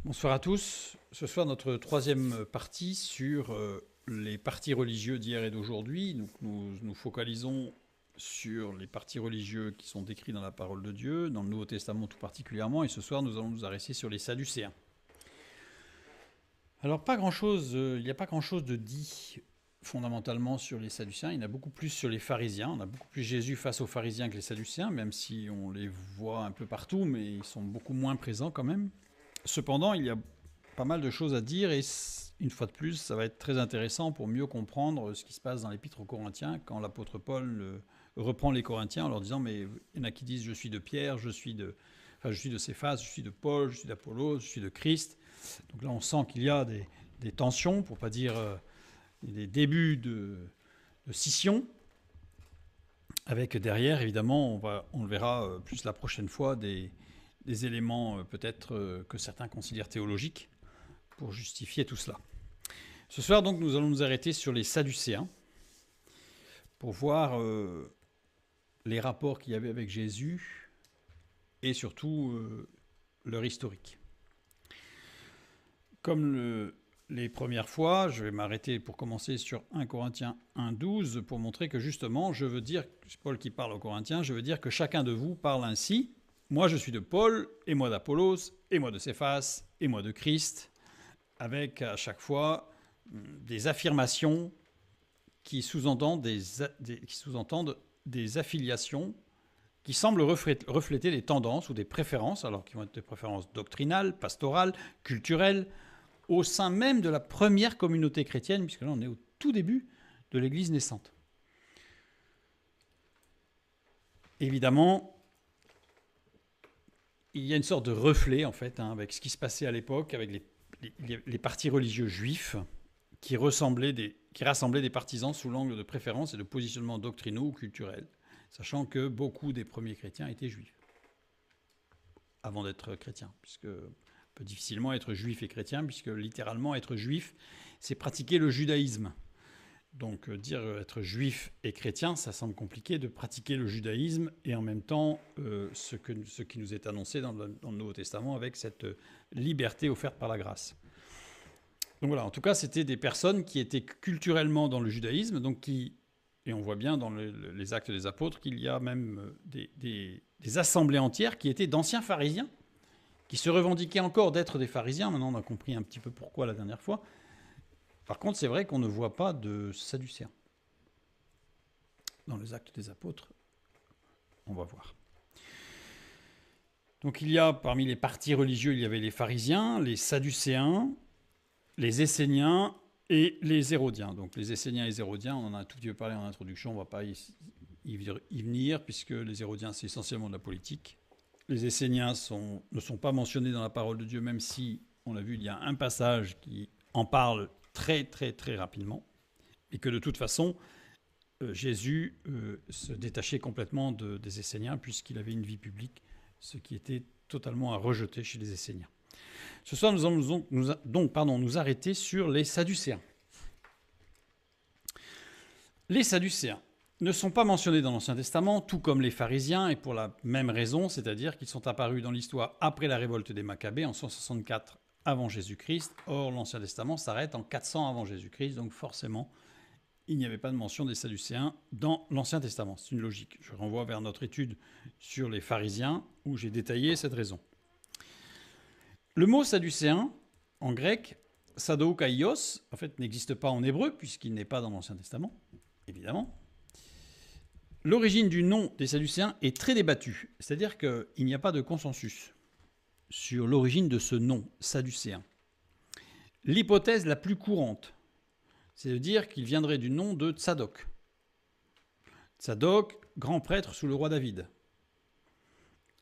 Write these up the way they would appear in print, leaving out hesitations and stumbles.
Bonsoir à tous. Ce soir, notre troisième partie sur les partis religieux d'hier et d'aujourd'hui. Donc, nous nous focalisons sur les partis religieux qui sont décrits dans la parole de Dieu, dans le Nouveau Testament tout particulièrement. Et ce soir, nous allons nous arrêter sur les Sadducéens. Alors, il n'y a pas grand-chose de dit fondamentalement sur les Sadducéens. Il y en a beaucoup plus sur les pharisiens. On a beaucoup plus Jésus face aux pharisiens que les Sadducéens, même si on les voit un peu partout, mais ils sont beaucoup moins présents quand même. Cependant, il y a pas mal de choses à dire et une fois de plus, ça va être très intéressant pour mieux comprendre ce qui se passe dans l'Épître aux Corinthiens quand l'apôtre Paul reprend les Corinthiens en leur disant mais il y en a qui disent je suis de Pierre, je suis de Céphas, je suis de Paul, je suis d'Apollos, je suis de Christ. Donc là, on sent qu'il y a des tensions, pour pas dire des débuts de scission, avec derrière, évidemment, on le verra plus la prochaine fois, des éléments peut-être que certains considèrent théologiques pour justifier tout cela. Ce soir, donc, nous allons nous arrêter sur les Sadducéens pour voir les rapports qu'il y avait avec Jésus et surtout leur historique. Comme les premières fois, je vais m'arrêter pour commencer sur 1 Corinthiens 1,12 pour montrer que justement, je veux dire, c'est Paul qui parle aux Corinthiens, je veux dire que chacun de vous parle ainsi. Moi, je suis de Paul, et moi d'Apollos, et moi de Céphas, et moi de Christ, avec à chaque fois des affirmations qui sous-entendent des affiliations qui semblent refléter des tendances ou des préférences, alors qui vont être des préférences doctrinales, pastorales, culturelles, au sein même de la première communauté chrétienne, puisque là on est au tout début de l'Église naissante. Évidemment, il y a une sorte de reflet, en fait, avec ce qui se passait à l'époque, avec les partis religieux juifs qui rassemblaient des partisans sous l'angle de préférence et de positionnement doctrinaux ou culturels, sachant que beaucoup des premiers chrétiens étaient juifs, avant d'être chrétiens, puisque on peut difficilement être juif et chrétien, puisque littéralement être juif, c'est pratiquer le judaïsme. Donc dire être juif et chrétien, ça semble compliqué de pratiquer le judaïsme et en même temps ce qui nous est annoncé dans le Nouveau Testament avec cette liberté offerte par la grâce. Donc voilà, en tout cas, c'était des personnes qui étaient culturellement dans le judaïsme, et on voit bien dans les Actes des Apôtres qu'il y a même des assemblées entières qui étaient d'anciens pharisiens, qui se revendiquaient encore d'être des pharisiens. Maintenant, on a compris un petit peu pourquoi la dernière fois. Par contre, c'est vrai qu'on ne voit pas de Sadducéens. Dans les Actes des Apôtres, on va voir. Donc il y a, parmi les partis religieux, il y avait les pharisiens, les Sadducéens, les Esséniens et les Hérodiens. Donc les Esséniens et les Hérodiens, on en a un tout petit peu parlé en introduction, on ne va pas y venir, puisque les Hérodiens, c'est essentiellement de la politique. Les Esséniens ne sont pas mentionnés dans la parole de Dieu, même si, on l'a vu, il y a un passage qui en parle très très très rapidement, et que de toute façon, Jésus se détachait complètement des Esséniens, puisqu'il avait une vie publique, ce qui était totalement à rejeter chez les Esséniens. Ce soir, nous allons nous arrêter sur les Sadducéens. Les Sadducéens ne sont pas mentionnés dans l'Ancien Testament, tout comme les pharisiens, et pour la même raison, c'est-à-dire qu'ils sont apparus dans l'histoire après la révolte des Maccabées en 164 avant Jésus-Christ. Or, l'Ancien Testament s'arrête en 400 avant Jésus-Christ, donc forcément, il n'y avait pas de mention des Sadducéens dans l'Ancien Testament. C'est une logique. Je renvoie vers notre étude sur les pharisiens, où j'ai détaillé cette raison. Le mot sadducéen, en grec, sadoukaios, en fait, n'existe pas en hébreu, puisqu'il n'est pas dans l'Ancien Testament, évidemment. L'origine du nom des Sadducéens est très débattue, c'est-à-dire qu'il n'y a pas de consensus sur l'origine de ce nom, sadducéen. L'hypothèse la plus courante, c'est de dire qu'il viendrait du nom de Tsadok. Tsadok, grand prêtre sous le roi David.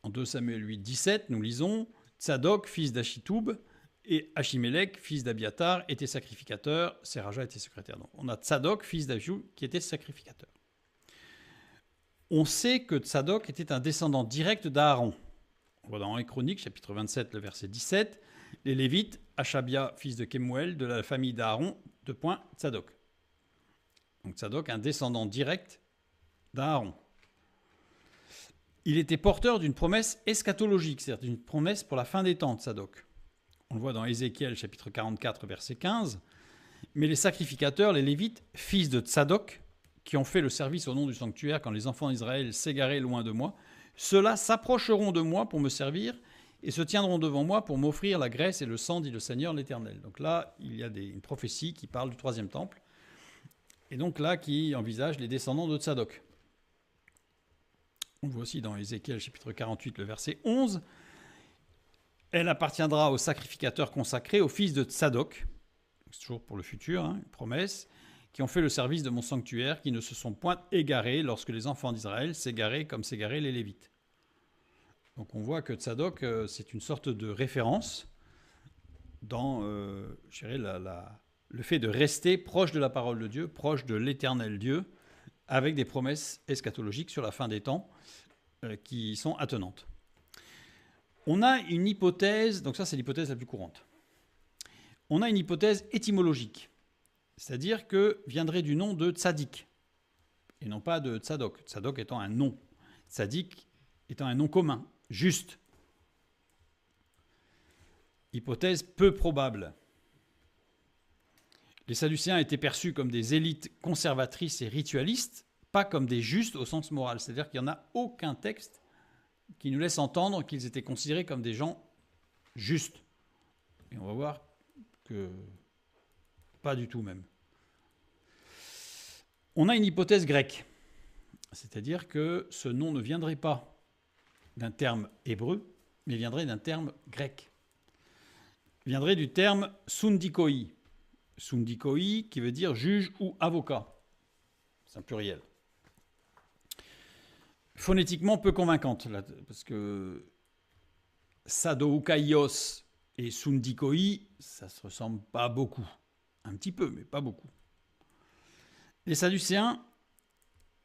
En 2 Samuel 8, 17, nous lisons « Tsadok, fils d'Achitoub, et Achimélec, fils d'Abiatar, était sacrificateur, Seraja était secrétaire. » Donc on a Tsadok, fils d'Achitoub, qui était sacrificateur. On sait que Tsadok était un descendant direct d'Aaron. On voit dans 1 Chroniques, chapitre 27, le verset 17, les Lévites, Achabia, fils de Kemuel, de la famille d'Aaron, Tsadok. Donc Tsadok, un descendant direct d'Aaron. Il était porteur d'une promesse eschatologique, c'est-à-dire d'une promesse pour la fin des temps, Tsadok. On le voit dans Ézéchiel chapitre 44 verset 15. Mais les sacrificateurs, les Lévites, fils de Tsadok, qui ont fait le service au nom du sanctuaire quand les enfants d'Israël s'égaraient loin de moi, ceux-là s'approcheront de moi pour me servir et se tiendront devant moi pour m'offrir la graisse et le sang, dit le Seigneur l'Éternel. Donc là, il y a une prophétie qui parle du troisième temple, et donc là, qui envisage les descendants de Tsadok. On le voit aussi dans Ézéchiel chapitre 48, le verset 11. Elle appartiendra aux sacrificateurs consacrés, aux fils de Tsadok, c'est toujours pour le futur, une promesse, qui ont fait le service de mon sanctuaire, qui ne se sont point égarés lorsque les enfants d'Israël s'égaraient comme s'égaraient les Lévites. Donc on voit que Tsadok, c'est une sorte de référence dans je dirais, le fait de rester proche de la parole de Dieu, proche de l'éternel Dieu, avec des promesses eschatologiques sur la fin des temps qui sont attenantes. On a une hypothèse, donc ça c'est l'hypothèse la plus courante. On a une hypothèse étymologique, c'est-à-dire que viendrait du nom de Tzadik, et non pas de Tzadok. Tzadok étant un nom, Tzadik étant un nom commun, juste. Hypothèse peu probable. Les Sadducéens étaient perçus comme des élites conservatrices et ritualistes, pas comme des justes au sens moral. C'est-à-dire qu'il n'y en a aucun texte qui nous laisse entendre qu'ils étaient considérés comme des gens justes. Et on va voir que pas du tout même. On a une hypothèse grecque, c'est-à-dire que ce nom ne viendrait pas d'un terme hébreu, mais viendrait d'un terme grec. Il viendrait du terme sundikoi. Sundikoi qui veut dire juge ou avocat. C'est un pluriel. Phonétiquement peu convaincante, là, parce que sadoukaios et sundikoi, ça ne se ressemble pas beaucoup. Un petit peu, mais pas beaucoup. Les Sadducéens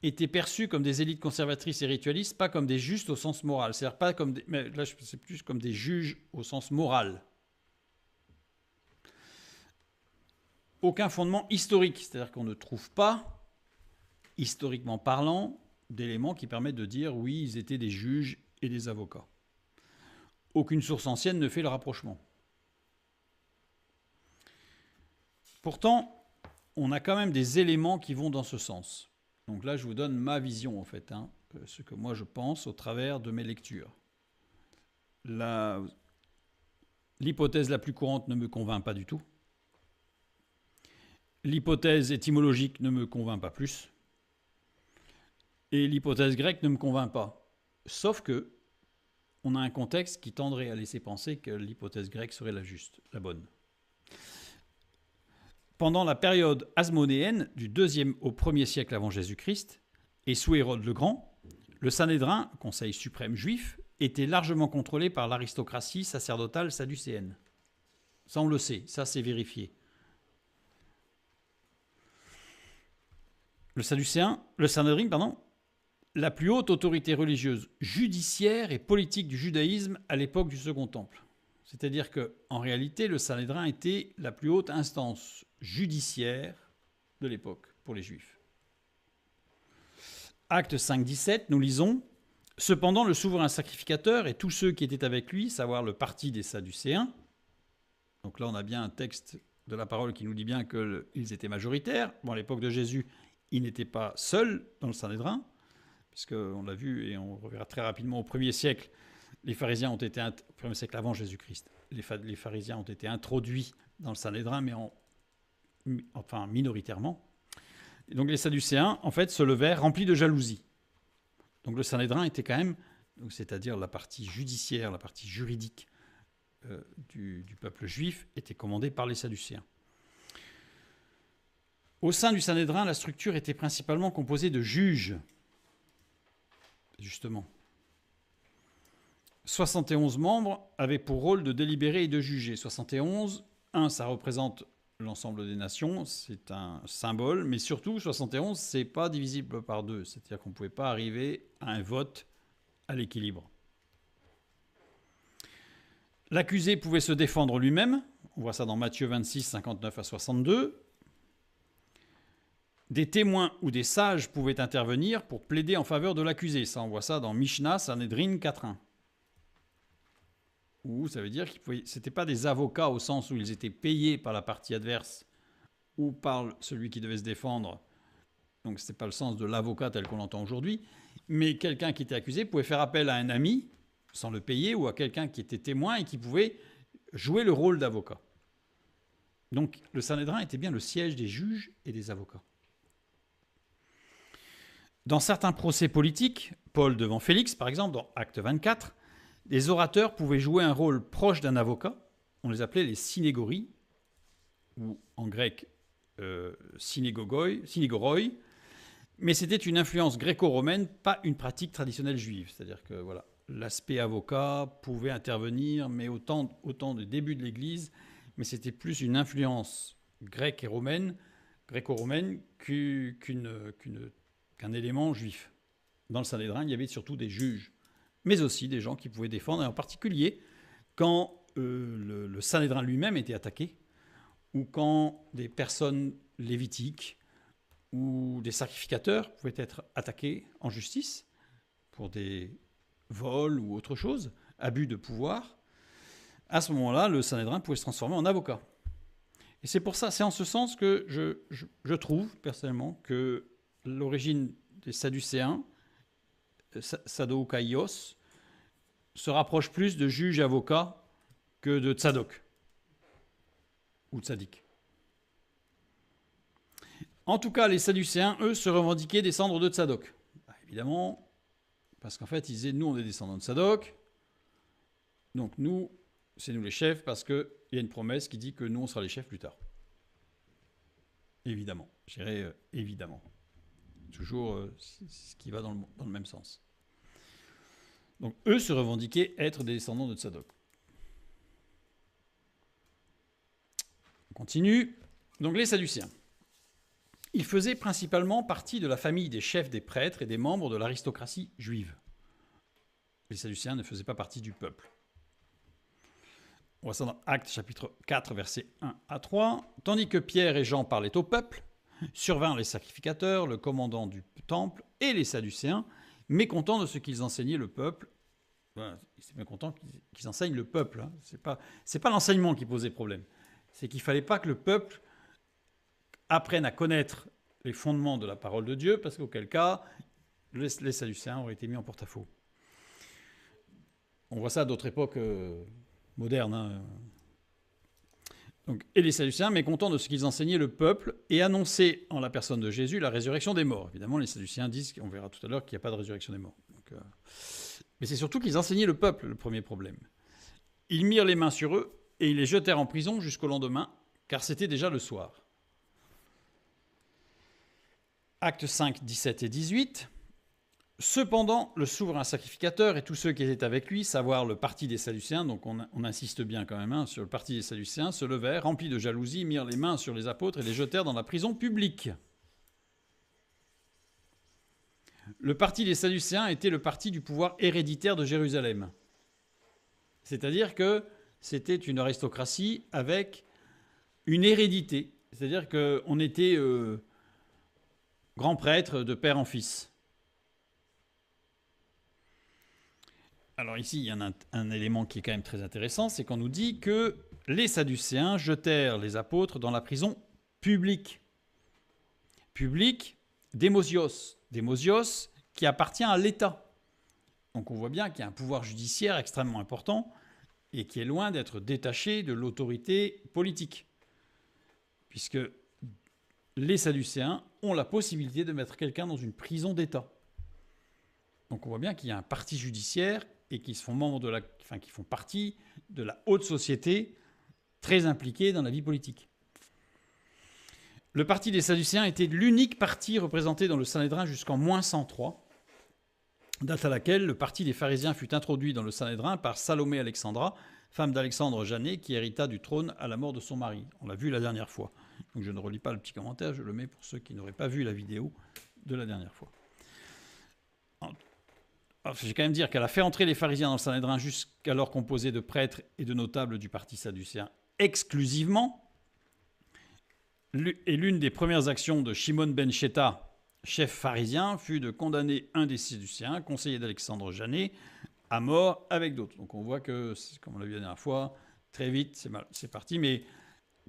étaient perçus comme des élites conservatrices et ritualistes, pas comme des justes au sens moral. C'est-à-dire pas comme des, mais là, c'est plus comme des juges au sens moral. Aucun fondement historique, c'est-à-dire qu'on ne trouve pas, historiquement parlant, d'éléments qui permettent de dire oui, ils étaient des juges et des avocats. Aucune source ancienne ne fait le rapprochement. Pourtant, on a quand même des éléments qui vont dans ce sens. Donc là, je vous donne ma vision, en fait, ce que moi je pense au travers de mes lectures. L'hypothèse la plus courante ne me convainc pas du tout. L'hypothèse étymologique ne me convainc pas plus. Et l'hypothèse grecque ne me convainc pas. Sauf que on a un contexte qui tendrait à laisser penser que l'hypothèse grecque serait la juste, la bonne. Pendant la période hasmonéenne, du 2e au 1er siècle avant Jésus-Christ, et sous Hérode le Grand, le Sanhédrin, conseil suprême juif, était largement contrôlé par l'aristocratie sacerdotale sadducéenne. Ça, on le sait, ça c'est vérifié. Le Sanhédrin, la plus haute autorité religieuse, judiciaire et politique du judaïsme à l'époque du Second Temple. C'est-à-dire qu'en réalité, le Sanhédrin était la plus haute instance judiciaire de l'époque pour les Juifs. Acte 5, 17, nous lisons « Cependant, le souverain sacrificateur et tous ceux qui étaient avec lui, savoir le parti des Sadducéens », donc là on a bien un texte de la parole qui nous dit bien qu'ils étaient majoritaires. Bon, à l'époque de Jésus, ils n'étaient pas seuls dans le Sanhédrin, puisqu'on l'a vu et on reverra très rapidement au 1er siècle, les pharisiens ont été, au 1er siècle avant Jésus-Christ, les pharisiens ont été introduits dans le Sanhédrin, mais minoritairement. Et donc les Sadducéens, en fait, se levèrent remplis de jalousie. Donc le Sanhédrin était quand même, c'est-à-dire la partie judiciaire, la partie juridique du peuple juif, était commandée par les Sadducéens. Au sein du Sanhédrin, la structure était principalement composée de juges, justement. 71 membres avaient pour rôle de délibérer et de juger. 71, ça représente l'ensemble des nations, c'est un symbole, mais surtout, 71, c'est pas divisible par 2, c'est-à-dire qu'on ne pouvait pas arriver à un vote à l'équilibre. L'accusé pouvait se défendre lui-même, on voit ça dans Matthieu 26, 59 à 62. Des témoins ou des sages pouvaient intervenir pour plaider en faveur de l'accusé. Ça, on voit ça dans Mishnah, Sanhédrin 4.1. ou ça veut dire que ce n'étaient pas des avocats au sens où ils étaient payés par la partie adverse ou par celui qui devait se défendre. Donc ce n'était pas le sens de l'avocat tel qu'on l'entend aujourd'hui. Mais quelqu'un qui était accusé pouvait faire appel à un ami sans le payer ou à quelqu'un qui était témoin et qui pouvait jouer le rôle d'avocat. Donc le Sanhédrin était bien le siège des juges et des avocats. Dans certains procès politiques, Paul devant Félix par exemple, dans Acte 24, les orateurs pouvaient jouer un rôle proche d'un avocat. On les appelait les synégori, ou en grec synégoroi, mais c'était une influence gréco-romaine, pas une pratique traditionnelle juive. C'est-à-dire que voilà, l'aspect avocat pouvait intervenir, mais autant du début de l'Église, mais c'était plus une influence grecque et romaine, gréco-romaine qu'un élément juif. Dans le Sanhédrin, il y avait surtout des juges, mais aussi des gens qui pouvaient défendre, et en particulier quand le Sanhédrin lui-même était attaqué, ou quand des personnes lévitiques ou des sacrificateurs pouvaient être attaqués en justice pour des vols ou autre chose, abus de pouvoir. À ce moment-là, le Sanhédrin pouvait se transformer en avocat. Et c'est pour ça, c'est en ce sens que je trouve personnellement que l'origine des Sadducéens, Sadducaïos, se rapproche plus de juge-avocat que de tzadok ou tzaddik. En tout cas, les Sadducéens, eux, se revendiquaient descendre de tzadok. Évidemment, parce qu'en fait, ils disaient, nous, on est descendants de tzadok, donc nous, c'est nous les chefs, parce qu'il y a une promesse qui dit que nous, on sera les chefs plus tard. Évidemment, je dirais évidemment. Toujours ce qui va dans le même sens. Donc, eux se revendiquaient être des descendants de tzadok. On continue. Donc, les Sadducéens. Ils faisaient principalement partie de la famille des chefs des prêtres et des membres de l'aristocratie juive. Les Sadducéens ne faisaient pas partie du peuple. On voit ça dans Actes chapitre 4, versets 1 à 3. Tandis que Pierre et Jean parlaient au peuple, survinrent les sacrificateurs, le commandant du temple et les Sadducéens, mécontents de ce qu'ils enseignaient le peuple. Voilà, ils étaient mécontents qu'ils enseignent le peuple. Hein. C'est pas l'enseignement qui posait problème. C'est qu'il ne fallait pas que le peuple apprenne à connaître les fondements de la parole de Dieu, parce qu'auquel cas, les Sadducéens auraient été mis en porte-à-faux. On voit ça à d'autres époques modernes. Hein. Donc, et les Sadducéens, mécontents de ce qu'ils enseignaient le peuple, et annonçaient en la personne de Jésus la résurrection des morts. Évidemment, les Sadducéens disent, on verra tout à l'heure, qu'il n'y a pas de résurrection des morts. Donc, mais c'est surtout qu'ils enseignaient le peuple, le premier problème. Ils mirent les mains sur eux, et ils les jetèrent en prison jusqu'au lendemain, car c'était déjà le soir. Actes 5, 17 et 18. Cependant, le souverain sacrificateur et tous ceux qui étaient avec lui, savoir le parti des Sadducéens, donc on insiste bien quand même sur le parti des Sadducéens, se levèrent, remplis de jalousie, mirent les mains sur les apôtres et les jetèrent dans la prison publique. Le parti des Sadducéens était le parti du pouvoir héréditaire de Jérusalem. C'est-à-dire que c'était une aristocratie avec une hérédité. C'est-à-dire qu'on était grand prêtre de père en fils. Alors ici, il y a un élément qui est quand même très intéressant, c'est qu'on nous dit que les Sadducéens jetèrent les apôtres dans la prison publique. Publique, démosios. Démosios qui appartient à l'État. Donc on voit bien qu'il y a un pouvoir judiciaire extrêmement important et qui est loin d'être détaché de l'autorité politique. Puisque les Sadducéens ont la possibilité de mettre quelqu'un dans une prison d'État. Donc on voit bien qu'il y a un parti judiciaire et qui qui font partie de la haute société très impliquée dans la vie politique. Le parti des Sadducéens était l'unique parti représenté dans le Sanhédrin jusqu'en moins 103, date à laquelle le parti des pharisiens fut introduit dans le Sanhédrin par Salomé Alexandra, femme d'Alexandre Janet, qui hérita du trône à la mort de son mari. On l'a vu la dernière fois. Donc je ne relis pas le petit commentaire, je le mets pour ceux qui n'auraient pas vu la vidéo de la dernière fois. Alors, je vais quand même dire qu'elle a fait entrer les pharisiens dans le Sanhédrin jusqu'alors composé de prêtres et de notables du parti sadducéen exclusivement. Et l'une des premières actions de Shimon ben Shetha, chef pharisien, fut de condamner un des Sadducéens, conseiller d'Alexandre Janet, à mort avec d'autres. Donc on voit que, comme on l'a vu la dernière fois, très vite, c'est parti. Mais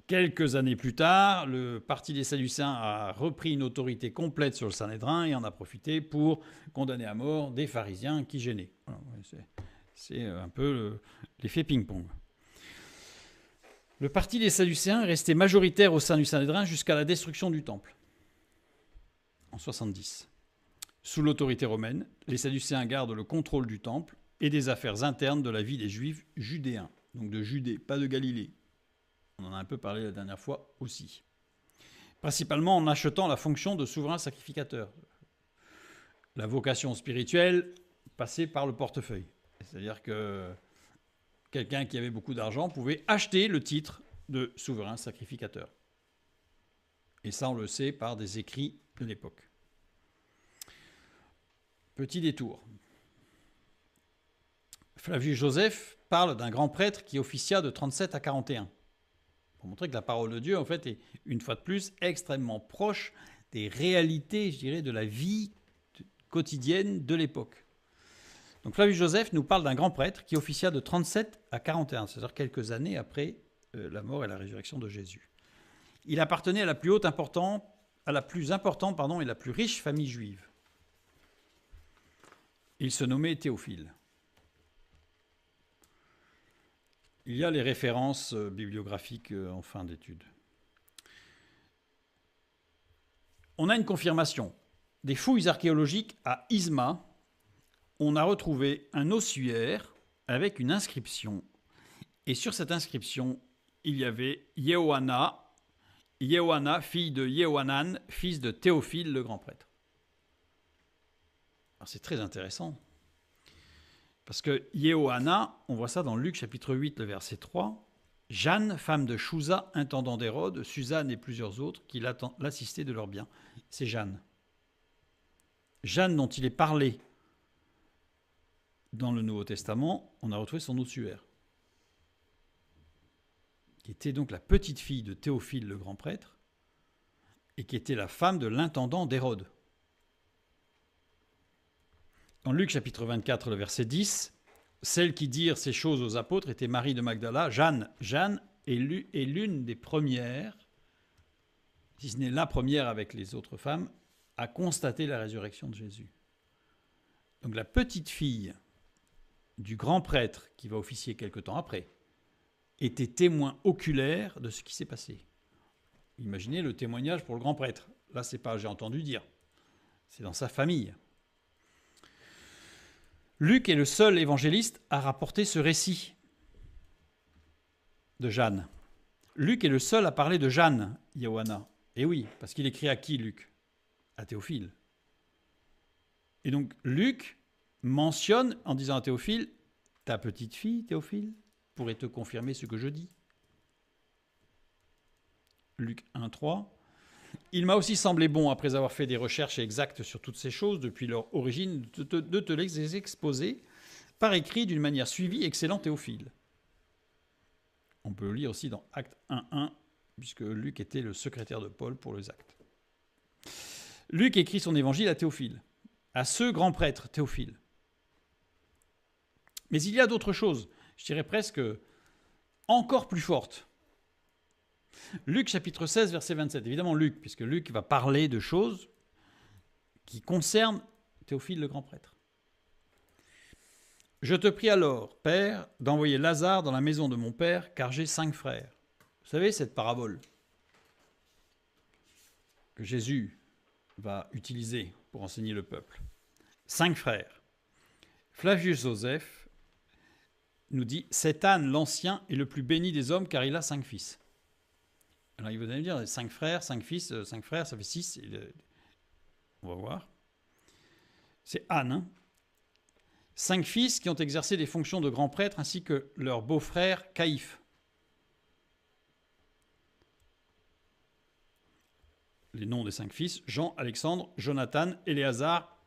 quelques années plus tard, le parti des Sadducéens a repris une autorité complète sur le Sanhédrin et en a profité pour condamner à mort des pharisiens qui gênaient. Voilà, c'est un peu l'effet ping-pong. Le parti des Sadducéens est resté majoritaire au sein du Sanhédrin jusqu'à la destruction du Temple, en 70. Sous l'autorité romaine, les Sadducéens gardent le contrôle du Temple et des affaires internes de la vie des Juifs judéens. Donc de Judée, pas de Galilée. On en a un peu parlé la dernière fois aussi. Principalement en achetant la fonction de souverain sacrificateur. La vocation spirituelle passée par le portefeuille. C'est-à-dire que quelqu'un qui avait beaucoup d'argent pouvait acheter le titre de souverain sacrificateur. Et ça, on le sait par des écrits de l'époque. Petit détour. Flavius Joseph parle d'un grand prêtre qui officia de 37 à 41. Pour montrer que la parole de Dieu, en fait, est, une fois de plus, extrêmement proche des réalités, je dirais, de la vie quotidienne de l'époque. Donc Flavius Joseph nous parle d'un grand prêtre qui officia de 37 à 41, c'est-à-dire quelques années après la mort et la résurrection de Jésus. Il appartenait à la plus importante et la plus riche famille juive. Il se nommait Théophile. Il y a les références bibliographiques en fin d'étude. On a une confirmation. Des fouilles archéologiques à Isma, on a retrouvé un ossuaire avec une inscription. Et sur cette inscription, il y avait Yehoanna, fille de Yehohanan, fils de Théophile, le grand prêtre. Alors c'est très intéressant. Parce que Yehoanna, on voit ça dans Luc chapitre 8, le verset 3. Jeanne, femme de Chouza, intendant d'Hérode, Suzanne et plusieurs autres qui l'assistaient de leurs biens. C'est Jeanne. Jeanne dont il est parlé dans le Nouveau Testament, on a retrouvé son ossuaire, qui était donc la petite fille de Théophile le grand prêtre, et qui était la femme de l'intendant d'Hérode. En Luc chapitre 24, le verset 10, celles qui dirent ces choses aux apôtres étaient Marie de Magdala, Jeanne. Jeanne est l'une des premières, si ce n'est la première avec les autres femmes, à constater la résurrection de Jésus. Donc la petite fille du grand prêtre qui va officier quelque temps après était témoin oculaire de ce qui s'est passé. Imaginez le témoignage pour le grand prêtre. Là, c'est pas j'ai entendu dire, c'est dans sa famille. Luc est le seul évangéliste à rapporter ce récit de Jeanne. Luc est le seul à parler de Jeanne, Yehoanna. Et oui, parce qu'il écrit à qui, Luc ? À Théophile. Et donc, Luc mentionne, en disant à Théophile, « Ta petite fille, Théophile, pourrait te confirmer ce que je dis. » Luc 1, 3. Il m'a aussi semblé bon, après avoir fait des recherches exactes sur toutes ces choses, depuis leur origine, de te les exposer par écrit d'une manière suivie, excellent Théophile. On peut le lire aussi dans Actes 1.1, puisque Luc était le secrétaire de Paul pour les Actes. Luc écrit son évangile à Théophile, à ce grand prêtre Théophile. Mais il y a d'autres choses, je dirais presque encore plus fortes. Luc chapitre 16, verset 27. Évidemment Luc, puisque Luc va parler de choses qui concernent Théophile le grand prêtre. « Je te prie alors, Père, d'envoyer Lazare dans la maison de mon père, car j'ai 5 frères. » Vous savez, cette parabole que Jésus va utiliser pour enseigner le peuple. 5 frères. Flavius Joseph nous dit « Cet âne, l'ancien, est le plus béni des hommes, car il a 5 fils. » Alors, il va me dire, 5 frères, 5 fils, 5 frères, ça fait 6. On va voir. C'est Anne. Hein. 5 fils qui ont exercé des fonctions de grands prêtres, ainsi que leur beau-frère Caïphe. Les noms des 5 fils, Jean, Alexandre, Jonathan, Éléazar.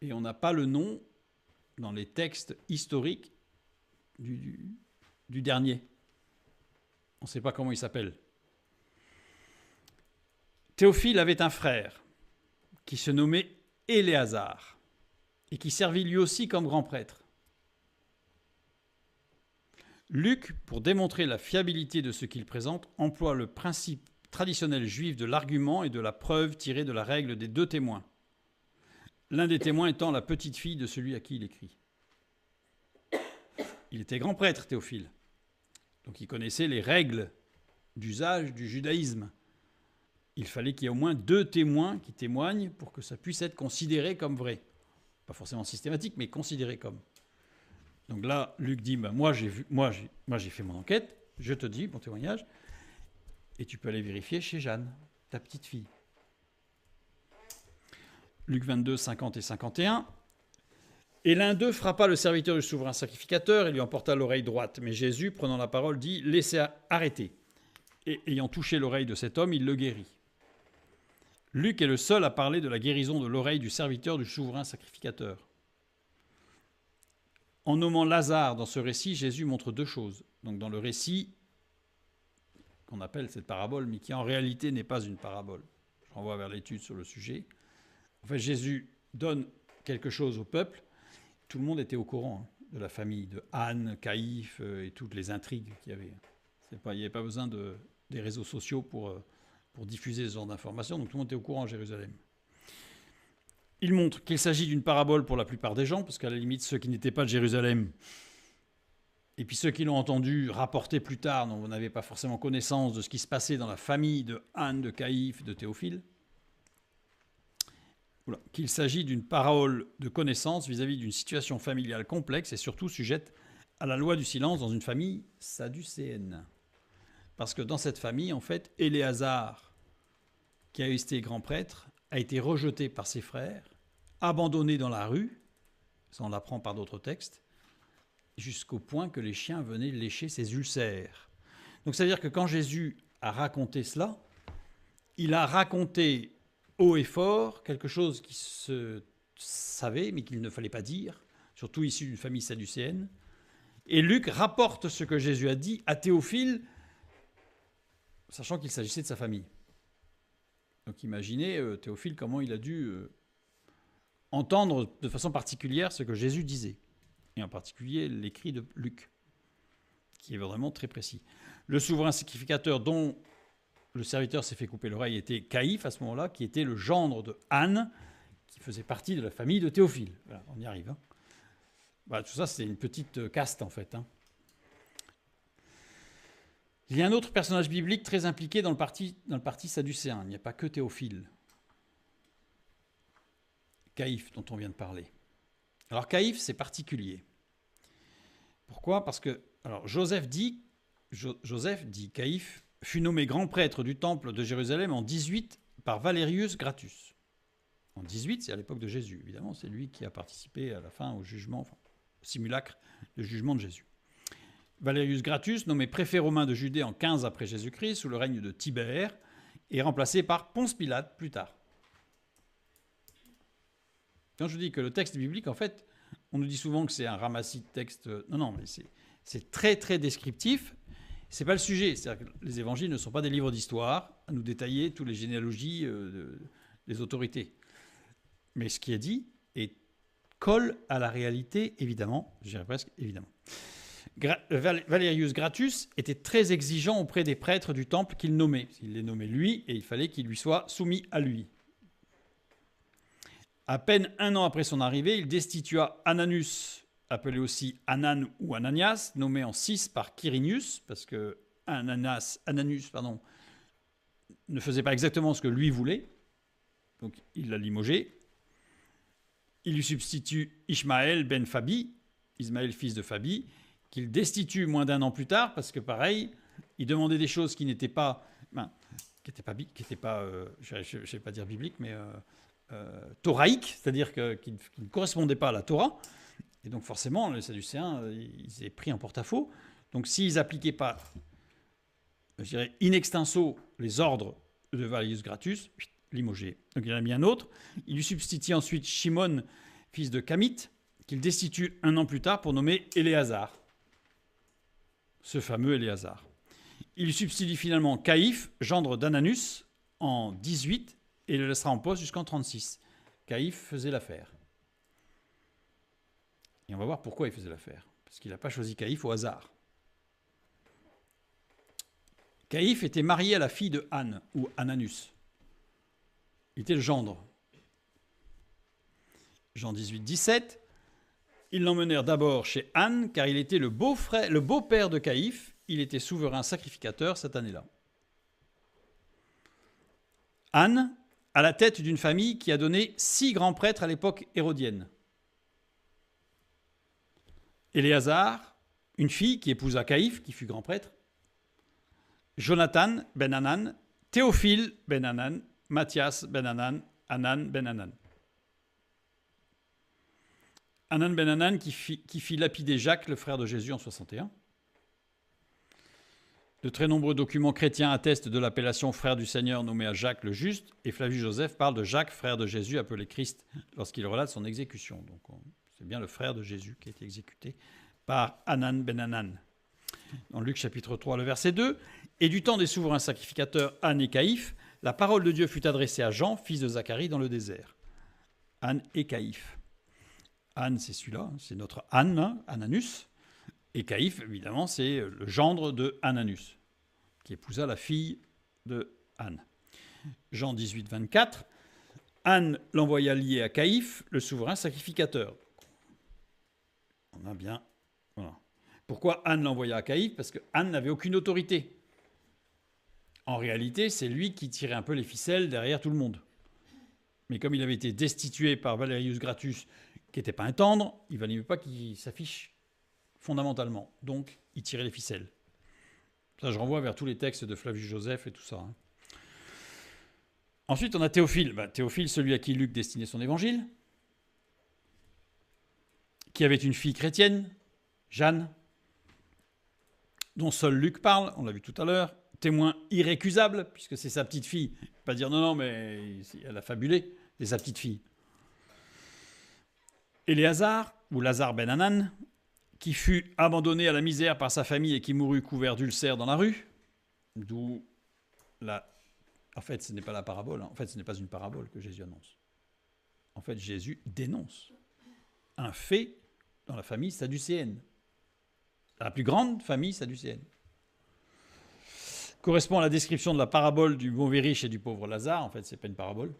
Et on n'a pas le nom dans les textes historiques du dernier. On ne sait pas comment il s'appelle. Théophile avait un frère qui se nommait Éléazar et qui servit lui aussi comme grand prêtre. Luc, pour démontrer la fiabilité de ce qu'il présente, emploie le principe traditionnel juif de l'argument et de la preuve tirée de la règle des 2 témoins. L'un des témoins étant la petite fille de celui à qui il écrit. Il était grand prêtre, Théophile. Donc il connaissait les règles d'usage du judaïsme. Il fallait qu'il y ait au moins 2 témoins qui témoignent pour que ça puisse être considéré comme vrai. Pas forcément systématique, mais considéré comme. Donc là, Luc dit, moi j'ai fait mon enquête, je te dis mon témoignage, et tu peux aller vérifier chez Jeanne, ta petite fille. Luc 22, 50 et 51. Et l'un d'eux frappa le serviteur du souverain sacrificateur et lui emporta l'oreille droite. Mais Jésus, prenant la parole, dit, laissez arrêter. Et ayant touché l'oreille de cet homme, il le guérit. Luc est le seul à parler de la guérison de l'oreille du serviteur du souverain sacrificateur. En nommant Lazare dans ce récit, Jésus montre 2 choses. Donc dans le récit qu'on appelle cette parabole, mais qui en réalité n'est pas une parabole. Je renvoie vers l'étude sur le sujet. En fait, Jésus donne quelque chose au peuple. Tout le monde était au courant de la famille de Anne, Caïphe et toutes les intrigues qu'il y avait. Il n'y avait pas besoin des réseaux sociaux pour diffuser ce genre d'informations, donc tout le monde était au courant à Jérusalem. Il montre qu'il s'agit d'une parabole pour la plupart des gens, parce qu'à la limite, ceux qui n'étaient pas de Jérusalem, et puis ceux qui l'ont entendu rapporter plus tard, dont vous n'avez pas forcément connaissance de ce qui se passait dans la famille de Anne, de Caïphe, de Théophile, qu'il s'agit d'une parole de connaissance vis-à-vis d'une situation familiale complexe et surtout sujette à la loi du silence dans une famille sadducéenne. Parce que dans cette famille, en fait, Éléazar, qui a été grand prêtre, a été rejeté par ses frères, abandonné dans la rue, ça on l'apprend par d'autres textes, jusqu'au point que les chiens venaient lécher ses ulcères. Donc ça veut dire que quand Jésus a raconté cela, il a raconté haut et fort quelque chose qui se savait, mais qu'il ne fallait pas dire, surtout issu d'une famille sadducéenne. Et Luc rapporte ce que Jésus a dit à Théophile, sachant qu'il s'agissait de sa famille. Donc imaginez, Théophile, comment il a dû entendre de façon particulière ce que Jésus disait, et en particulier l'écrit de Luc, qui est vraiment très précis. Le souverain sacrificateur dont le serviteur s'est fait couper l'oreille était Caïphe à ce moment-là, qui était le gendre de Anne, qui faisait partie de la famille de Théophile. Voilà, on y arrive. Voilà, tout ça, c'est une petite caste, en fait. Il y a un autre personnage biblique très impliqué dans le parti sadducéen. Il n'y a pas que Théophile. Caïphe, dont on vient de parler. Alors, Caïphe, c'est particulier. Pourquoi ? Parce que Joseph dit Caïphe fut nommé grand prêtre du temple de Jérusalem en 18 par Valerius Gratus. En 18, c'est à l'époque de Jésus, évidemment. C'est lui qui a participé à la fin au jugement, au simulacre de jugement de Jésus. Valerius Gratus, nommé préfet romain de Judée en 15 après Jésus-Christ, sous le règne de Tibère, est remplacé par Ponce Pilate plus tard. Quand je dis que le texte biblique, en fait, on nous dit souvent que c'est un ramassis de textes. Non, mais c'est très, très descriptif. Ce n'est pas le sujet. C'est-à-dire que les évangiles ne sont pas des livres d'histoire à nous détailler toutes les généalogies des autorités. Mais ce qui est dit colle à la réalité, évidemment. Je dirais presque évidemment. Valerius Gratus était très exigeant auprès des prêtres du temple qu'il nommait. Il les nommait lui et il fallait qu'ils lui soient soumis à lui. À peine 1 an après son arrivée, il destitua Ananus, appelé aussi Anan ou Ananias, nommé en 6 par Quirinius, parce que Ananus ne faisait pas exactement ce que lui voulait, donc il l'a limogé. Il lui substitue Ishmaël ben Fabi, Ismaël fils de Fabi, qu'il destitue moins d'1 an plus tard, parce que pareil, il demandait des choses qui n'étaient pas, je ne vais pas dire bibliques, mais thoraïques, c'est-à-dire qui ne correspondaient pas à la Torah. Et donc forcément, les Sadducéens, ils étaient pris en porte-à-faux. Donc s'ils n'appliquaient pas, je dirais, in extenso, les ordres de Valerius Gratus, limogé. Donc il en a mis un autre. Il lui substitue ensuite Shimon, fils de Camite, qu'il destitue 1 an plus tard pour nommer Éléazar. Ce fameux Éléazar. Il lui substitue finalement Caïphe, gendre d'Ananus, en 18, et le laissera en poste jusqu'en 36. Caïphe faisait l'affaire. Et on va voir pourquoi il faisait l'affaire. Parce qu'il n'a pas choisi Caïphe au hasard. Caïphe était marié à la fille de Anne, ou Ananus. Il était le gendre. Jean 18, 17. Ils l'emmenèrent d'abord chez Anne, car il était le beau-père de Caïphe. Il était souverain sacrificateur cette année-là. Anne, à la tête d'une famille qui a donné 6 grands prêtres à l'époque hérodienne. Éléazar, une fille qui épousa Caïphe, qui fut grand prêtre. Jonathan ben Hanan, Théophile ben Hanan, Matthias ben Hanan, Hanan ben Hanan. Hanan ben Hanan qui fit lapider Jacques, le frère de Jésus, en 61. De très nombreux documents chrétiens attestent de l'appellation frère du Seigneur nommé à Jacques le Juste, et Flavius Joseph parle de Jacques, frère de Jésus, appelé Christ, lorsqu'il relate son exécution. Donc c'est bien le frère de Jésus qui a été exécuté par Hanan ben Hanan. Dans Luc chapitre 3, le verset 2, « Et du temps des souverains sacrificateurs Anne et Caïphe, la parole de Dieu fut adressée à Jean, fils de Zacharie, dans le désert. » Anne et Caïphe. Anne, c'est celui-là, c'est notre Anne, Ananus. Et Caïphe, évidemment, c'est le gendre de Ananus, qui épousa la fille de Anne. Jean 18, 24. Anne l'envoya lier à Caïphe, le souverain sacrificateur. On a bien. Voilà. Pourquoi Anne l'envoya à Caïphe? Parce que Anne n'avait aucune autorité. En réalité, c'est lui qui tirait un peu les ficelles derrière tout le monde. Mais comme il avait été destitué par Valerius Gratus, qui n'était pas un tendre, il ne valait mieux pas qu'il s'affiche fondamentalement. Donc, il tirait les ficelles. Ça, je renvoie vers tous les textes de Flavius Joseph et tout ça. Ensuite, on a Théophile. Théophile, celui à qui Luc destinait son évangile, qui avait une fille chrétienne, Jeanne, dont seul Luc parle, on l'a vu tout à l'heure, témoin irrécusable, puisque c'est sa petite fille. Pas dire non, mais elle a fabulé, c'est sa petite fille. Éléazar, ou Lazare ben Hanan, qui fut abandonné à la misère par sa famille et qui mourut couvert d'ulcères dans la rue, d'où la... En fait, ce n'est pas la parabole, en fait, ce n'est pas une parabole que Jésus annonce. En fait, Jésus dénonce un fait dans la famille sadducéenne, la plus grande famille sadducéenne. Correspond à la description de la parabole du mauvais riche et du pauvre Lazare. En fait, ce n'est pas une parabole,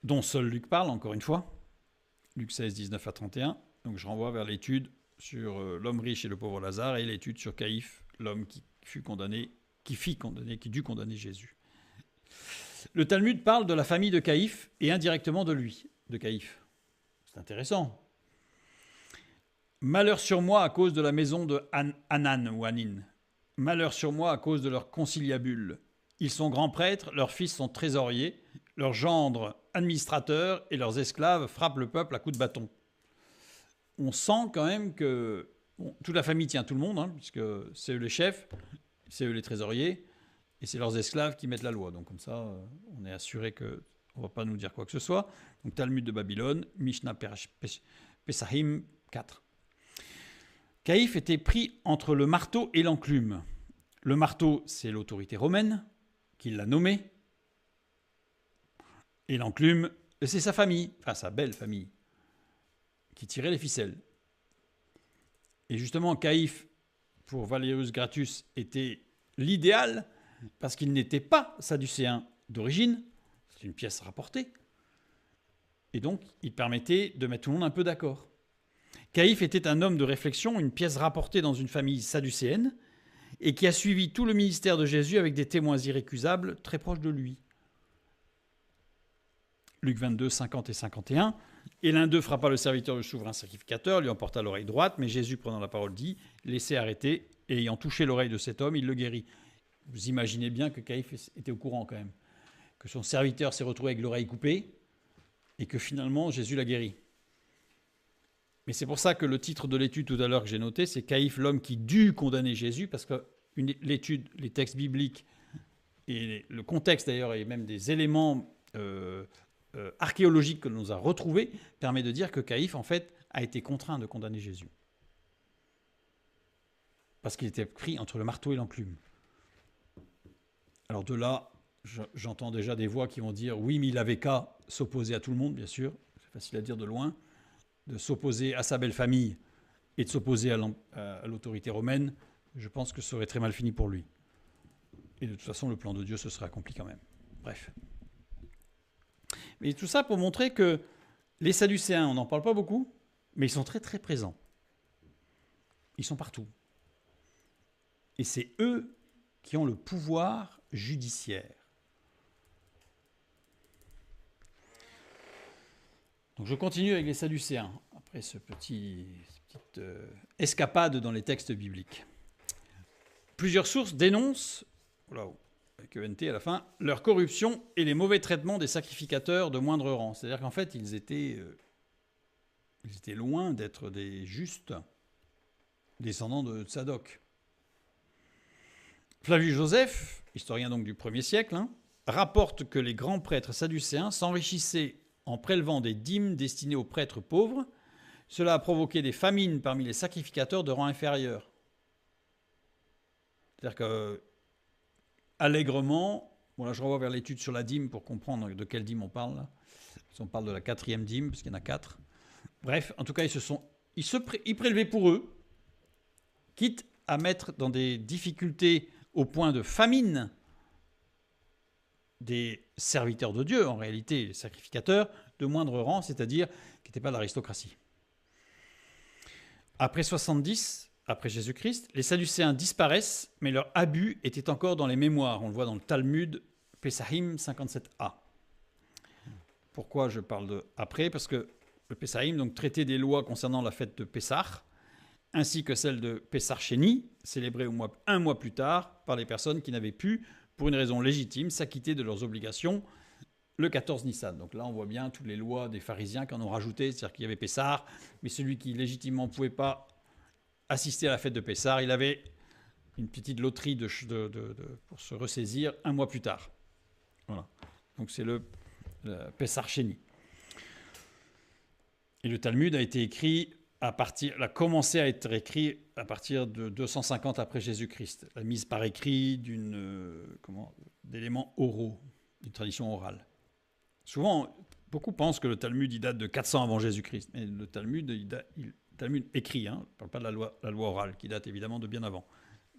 dont seul Luc parle, encore une fois. Luc 16, 19 à 31. Donc je renvoie vers l'étude sur l'homme riche et le pauvre Lazare et l'étude sur Caïphe, l'homme qui dut condamner Jésus. Le Talmud parle de la famille de Caïphe et indirectement de lui, de Caïphe. C'est intéressant. Malheur sur moi à cause de la maison de Hanan ou Hanin. Malheur sur moi à cause de leur conciliabule. Ils sont grands prêtres, leurs fils sont trésoriers, leurs gendres administrateurs et leurs esclaves frappent le peuple à coups de bâton. On sent quand même que toute la famille tient tout le monde, puisque c'est eux les chefs, c'est eux les trésoriers, et c'est leurs esclaves qui mettent la loi. Donc comme ça, on est assuré qu'on ne va pas nous dire quoi que ce soit. Donc Talmud de Babylone, Mishnah Pesahim 4. Caïphe était pris entre le marteau et l'enclume. Le marteau, c'est l'autorité romaine qui l'a nommé. Et l'enclume, c'est sa famille, enfin sa belle famille, qui tirait les ficelles. Et justement, Caïphe, pour Valerius Gratus, était l'idéal, parce qu'il n'était pas sadducéen d'origine, c'est une pièce rapportée, et donc il permettait de mettre tout le monde un peu d'accord. Caïphe était un homme de réflexion, une pièce rapportée dans une famille sadducéenne, et qui a suivi tout le ministère de Jésus avec des témoins irrécusables très proches de lui. Luc 22, 50 et 51. Et l'un d'eux frappa le serviteur du souverain sacrificateur, lui emporta l'oreille droite, mais Jésus, prenant la parole, dit « Laissez arrêter », et ayant touché l'oreille de cet homme, il le guérit. Vous imaginez bien que Caïphe était au courant quand même, que son serviteur s'est retrouvé avec l'oreille coupée, et que finalement Jésus l'a guéri. Mais c'est pour ça que le titre de l'étude tout à l'heure que j'ai noté, c'est Caïphe, l'homme qui dut condamner Jésus, parce que l'étude, les textes bibliques, et le contexte d'ailleurs, et même des éléments archéologiques que l'on a retrouvés, permet de dire que Caïphe, en fait, a été contraint de condamner Jésus. Parce qu'il était pris entre le marteau et l'enclume. Alors de là, j'entends déjà des voix qui vont dire « Oui, mais il avait qu'à s'opposer à tout le monde, bien sûr. » C'est facile à dire de loin. De s'opposer à sa belle famille et de s'opposer à l'autorité romaine, je pense que ça aurait très mal fini pour lui. Et de toute façon, le plan de Dieu se serait accompli quand même. Bref. Mais tout ça pour montrer que les Sadducéens, on n'en parle pas beaucoup, mais ils sont très très présents. Ils sont partout. Et c'est eux qui ont le pouvoir judiciaire. Donc je continue avec les Sadducéens, après cette petite escapade dans les textes bibliques. Plusieurs sources dénoncent, voilà, avec ENT à la fin, leur corruption et les mauvais traitements des sacrificateurs de moindre rang. C'est-à-dire qu'en fait, ils étaient loin d'être des justes descendants de Tsadok. Flavius Joseph, historien donc du 1er siècle, rapporte que les grands prêtres sadducéens s'enrichissaient en prélevant des dîmes destinées aux prêtres pauvres. Cela a provoqué des famines parmi les sacrificateurs de rang inférieur. C'est-à-dire que, allègrement, bon là je renvoie vers l'étude sur la dîme pour comprendre de quelle dîme on parle. Là. On parle de la 4e dîme, parce qu'il y en a 4. Bref, en tout cas, ils prélevaient pour eux, quitte à mettre dans des difficultés au point de famine des serviteurs de Dieu, en réalité les sacrificateurs, de moindre rang, c'est-à-dire qui n'étaient pas de l'aristocratie. Après 70, après Jésus-Christ, les Sadducéens disparaissent, mais leur abus était encore dans les mémoires. On le voit dans le Talmud, Pesahim 57a. Pourquoi je parle de après? Parce que le Pesahim donc, traitait des lois concernant la fête de Pessah, ainsi que celle de Pessah Sheni, célébrée un mois plus tard par les personnes qui n'avaient pu, pour une raison légitime, s'acquitter de leurs obligations le 14 Nissan. Donc là, on voit bien toutes les lois des pharisiens qui en ont rajouté, c'est-à-dire qu'il y avait Pessah, mais celui qui légitimement ne pouvait pas assister à la fête de Pessah, il avait une petite loterie pour se ressaisir un mois plus tard. Voilà. Donc c'est le Pessah Sheni. Et le Talmud a commencé à être écrit à partir de 250 après Jésus-Christ. La mise par écrit d'éléments oraux, d'une tradition orale. Souvent, beaucoup pensent que le Talmud il date de 400 avant Jésus-Christ. Mais le Talmud, Talmud écrit, on ne parle pas de la loi orale, qui date évidemment de bien avant.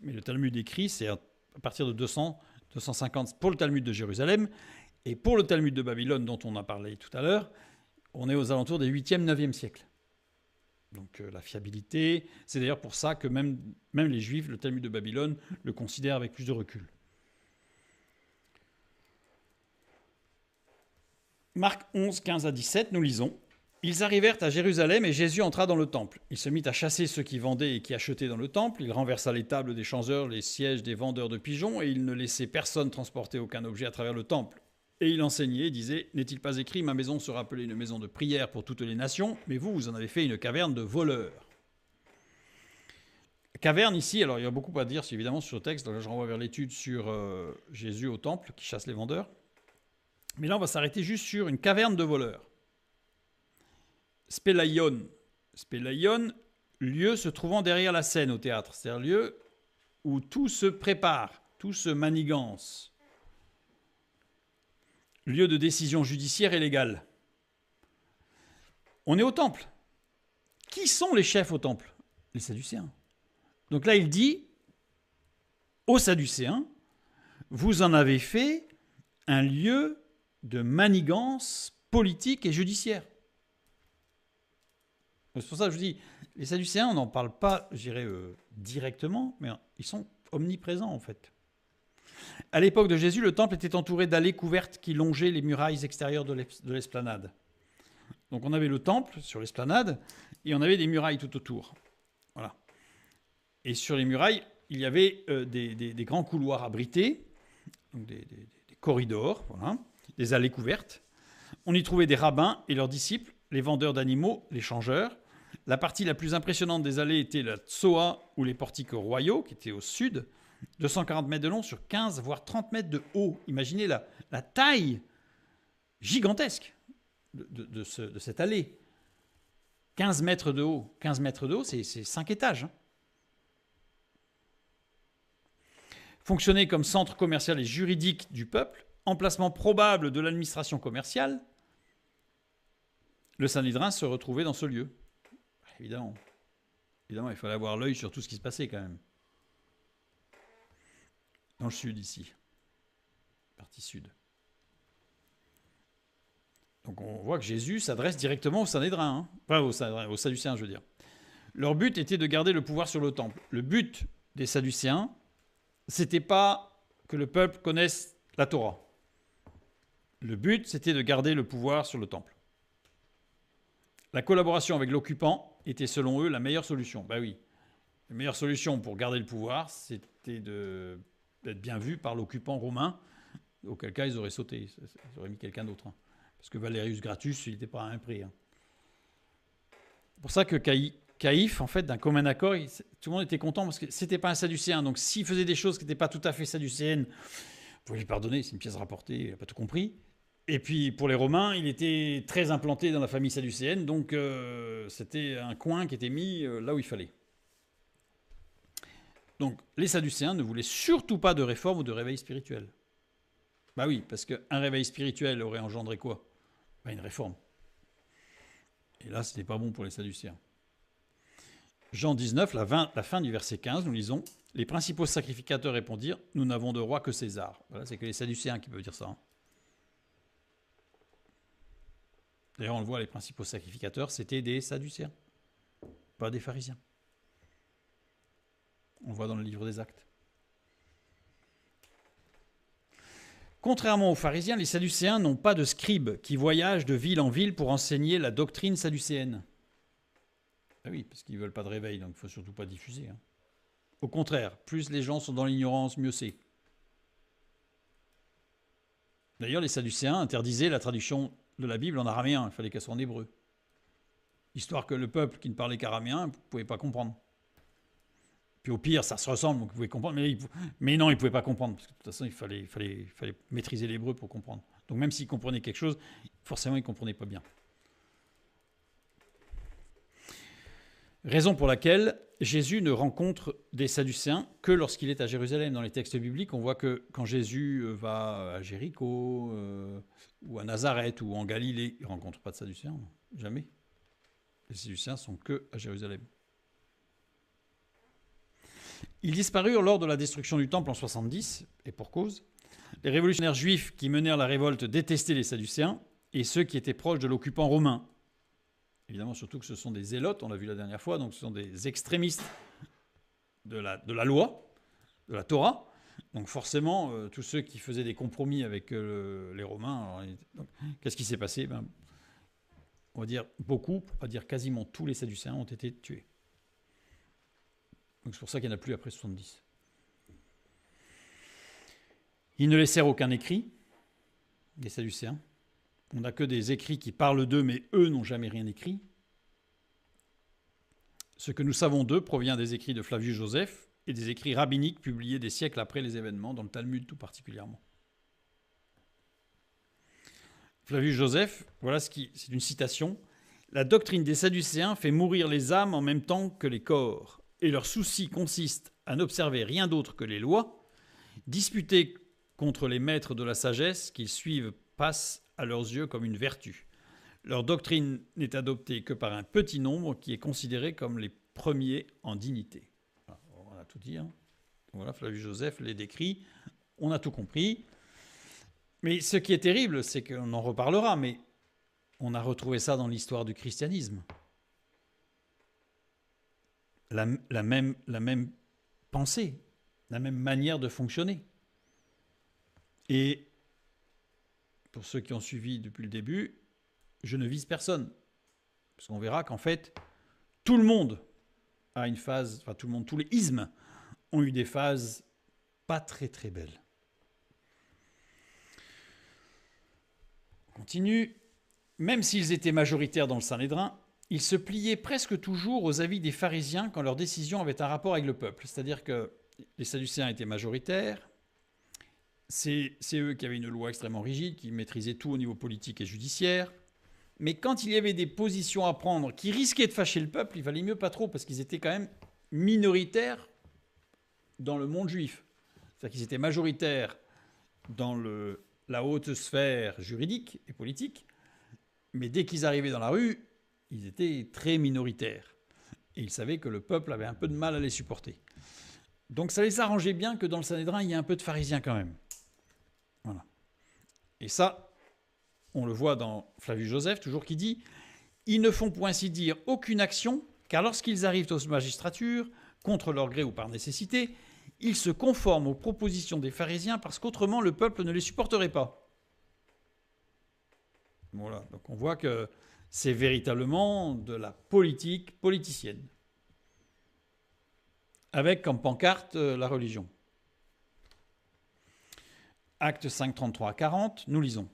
Mais le Talmud écrit, c'est à partir de 200, 250 pour le Talmud de Jérusalem. Et pour le Talmud de Babylone, dont on a parlé tout à l'heure, on est aux alentours des 8e, 9e siècles. Donc la fiabilité, c'est d'ailleurs pour ça que même les Juifs, le Talmud de Babylone, le considèrent avec plus de recul. Marc 11, 15 à 17, nous lisons. Ils arrivèrent à Jérusalem et Jésus entra dans le temple. Il se mit à chasser ceux qui vendaient et qui achetaient dans le temple. Il renversa les tables des changeurs, les sièges des vendeurs de pigeons, et il ne laissait personne transporter aucun objet à travers le temple. Et il enseignait et disait, « N'est-il pas écrit, ma maison sera appelée une maison de prière pour toutes les nations, mais vous en avez fait une caverne de voleurs. » Caverne ici, alors il y a beaucoup à dire évidemment sur ce texte, là je renvoie vers l'étude sur Jésus au temple qui chasse les vendeurs. Mais là on va s'arrêter juste sur une caverne de voleurs. Spélaion, lieu se trouvant derrière la scène au théâtre, c'est-à-dire lieu où tout se prépare, tout se manigance. Lieu de décision judiciaire et légale. On est au temple. Qui sont les chefs au temple? Les Sadducéens. Donc là, il dit aux Sadducéens, vous en avez fait un lieu de manigance politique et judiciaire. C'est pour ça que je dis, les Sadducéens, on n'en parle pas, je dirais, directement, mais ils sont omniprésents en fait. À l'époque de Jésus, le temple était entouré d'allées couvertes qui longeaient les murailles extérieures de l'esplanade. Donc on avait le temple sur l'esplanade et on avait des murailles tout autour. Voilà. Et sur les murailles, il y avait des grands couloirs abrités, donc des corridors, voilà, des allées couvertes. On y trouvait des rabbins et leurs disciples, les vendeurs d'animaux, les changeurs. La partie la plus impressionnante des allées était la Tsoa ou les portiques royaux, qui étaient au sud, 240 mètres de long sur 15, voire 30 mètres de haut. Imaginez la taille gigantesque de cette allée. 15 mètres de haut. 15 mètres de haut, c'est 5 étages. Fonctionnait comme centre commercial et juridique du peuple, emplacement probable de l'administration commerciale, le Sanhédrin se retrouvait dans ce lieu. Évidemment, il fallait avoir l'œil sur tout ce qui se passait quand même. dans le sud ici, partie sud. Donc on voit que Jésus s'adresse directement aux Sanhédrins, hein. Enfin aux Sadducéens, je veux dire. Leur but était de garder le pouvoir sur le temple. Le but des Sadducéens, c'était pas que le peuple connaisse la Torah. Le but, c'était de garder le pouvoir sur le temple. La collaboration avec l'occupant était selon eux la meilleure solution. Ben oui, la meilleure solution pour garder le pouvoir, c'était d'être bien vu par l'occupant romain, auquel cas ils auraient sauté, ils auraient mis quelqu'un d'autre. Hein. Parce que Valerius Gratus, il n'était pas à un prix. Hein. C'est pour ça que Caïphe, en fait, d'un commun accord, tout le monde était content parce que c'était pas un sadducéen. Donc s'il faisait des choses qui n'étaient pas tout à fait sadducéennes, vous pouvez lui pardonner, c'est une pièce rapportée, il n'a pas tout compris. Et puis pour les Romains, il était très implanté dans la famille sadducéenne, donc c'était un coin qui était mis là où il fallait. Donc les Sadducéens ne voulaient surtout pas de réforme ou de réveil spirituel. Bah oui, parce qu'un réveil spirituel aurait engendré quoi ? Bah une réforme. Et là, ce n'était pas bon pour les Sadducéens. Jean 19, la fin du verset 15, nous lisons « Les principaux sacrificateurs répondirent « Nous n'avons de roi que César ». Voilà, c'est que les Sadducéens qui peuvent dire ça. Hein. D'ailleurs, on le voit, les principaux sacrificateurs, c'était des Sadducéens, pas des pharisiens. On le voit dans le livre des Actes. Contrairement aux pharisiens, les Sadducéens n'ont pas de scribes qui voyagent de ville en ville pour enseigner la doctrine sadducéenne. Ah oui, parce qu'ils ne veulent pas de réveil, donc il ne faut surtout pas diffuser. Hein. Au contraire, plus les gens sont dans l'ignorance, mieux c'est. D'ailleurs, les Sadducéens interdisaient la traduction de la Bible en araméen, il fallait qu'elle soit en hébreu. Histoire que le peuple qui ne parlait qu'araméen ne pouvait pas comprendre. Puis au pire, ça se ressemble, donc vous pouvez comprendre, mais non, ils ne pouvaient pas comprendre, parce que de toute façon, il fallait maîtriser l'hébreu pour comprendre. Donc même s'ils comprenaient quelque chose, forcément, ils ne comprenaient pas bien. Raison pour laquelle Jésus ne rencontre des Sadducéens que lorsqu'il est à Jérusalem. Dans les textes bibliques, on voit que quand Jésus va à Jéricho, ou à Nazareth, ou en Galilée, il ne rencontre pas de Sadducéens, jamais. Les Sadducéens sont que à Jérusalem. Ils disparurent lors de la destruction du temple en 70, et pour cause. Les révolutionnaires juifs qui menèrent la révolte détestaient les Sadducéens et ceux qui étaient proches de l'occupant romain. Évidemment, surtout que ce sont des zélotes, on l'a vu la dernière fois, donc ce sont des extrémistes de la loi, de la Torah. Donc forcément, tous ceux qui faisaient des compromis avec les Romains, qu'est-ce qui s'est passé ? On va dire beaucoup, pour ne pas dire quasiment tous les Sadducéens ont été tués. Donc c'est pour ça qu'il n'y en a plus après 70. Ils ne laissèrent aucun écrit, les Sadducéens. On n'a que des écrits qui parlent d'eux, mais eux n'ont jamais rien écrit. Ce que nous savons d'eux provient des écrits de Flavius Joseph et des écrits rabbiniques publiés des siècles après les événements, dans le Talmud tout particulièrement. Flavius Joseph, voilà c'est une citation. « La doctrine des Sadducéens fait mourir les âmes en même temps que les corps, et leur souci consiste à n'observer rien d'autre que les lois, disputer contre les maîtres de la sagesse qu'ils suivent passe à leurs yeux comme une vertu. Leur doctrine n'est adoptée que par un petit nombre qui est considéré comme les premiers en dignité. » On a tout dit. Hein. Voilà, Flavius Joseph les décrit. On a tout compris. Mais ce qui est terrible, c'est qu'on en reparlera, mais on a retrouvé ça dans l'histoire du christianisme. La même pensée, la même manière de fonctionner. Et pour ceux qui ont suivi depuis le début, je ne vise personne. Parce qu'on verra qu'en fait, tout le monde a une phase, enfin tout le monde, tous les ismes ont eu des phases pas très très belles. On continue. Même s'ils étaient majoritaires dans le Sanhédrin, ils se pliaient presque toujours aux avis des pharisiens quand leurs décisions avaient un rapport avec le peuple. C'est-à-dire que les Sadducéens étaient majoritaires, c'est eux qui avaient une loi extrêmement rigide, qui maîtrisaient tout au niveau politique et judiciaire. Mais quand il y avait des positions à prendre qui risquaient de fâcher le peuple, il valait mieux pas trop, parce qu'ils étaient quand même minoritaires dans le monde juif. C'est-à-dire qu'ils étaient majoritaires dans la haute sphère juridique et politique, mais dès qu'ils arrivaient dans la rue, ils étaient très minoritaires. Et ils savaient que le peuple avait un peu de mal à les supporter. Donc ça les arrangeait bien que dans le Sanhédrin, il y ait un peu de pharisiens quand même. Voilà. Et ça, on le voit dans Flavius Joseph, toujours qui dit « Ils ne font pour ainsi dire aucune action, car lorsqu'ils arrivent aux magistratures, contre leur gré ou par nécessité, ils se conforment aux propositions des pharisiens parce qu'autrement le peuple ne les supporterait pas. » Voilà, donc on voit que c'est véritablement de la politique politicienne, avec comme pancarte la religion. Acte 5, 33 à 40, nous lisons.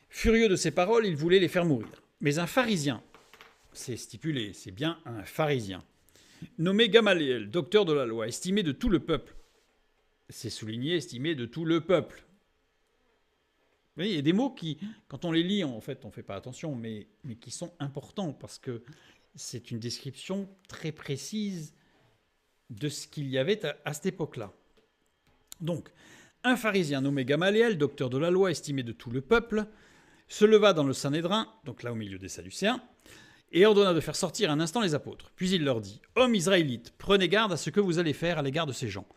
Furieux de ces paroles, il voulait les faire mourir. Mais un pharisien, c'est stipulé, c'est bien un pharisien, nommé Gamaliel, docteur de la loi, estimé de tout le peuple. C'est souligné, estimé de tout le peuple. Vous voyez, il y a des mots qui, quand on les lit, en fait, on ne fait pas attention, mais qui sont importants parce que c'est une description très précise de ce qu'il y avait à cette époque-là. Donc, un pharisien nommé Gamaliel, docteur de la loi, estimé de tout le peuple, se leva dans le Sanhédrin, donc là au milieu des Sadducéens, et ordonna de faire sortir un instant les apôtres. Puis il leur dit « Hommes israélites, prenez garde à ce que vous allez faire à l'égard de ces gens.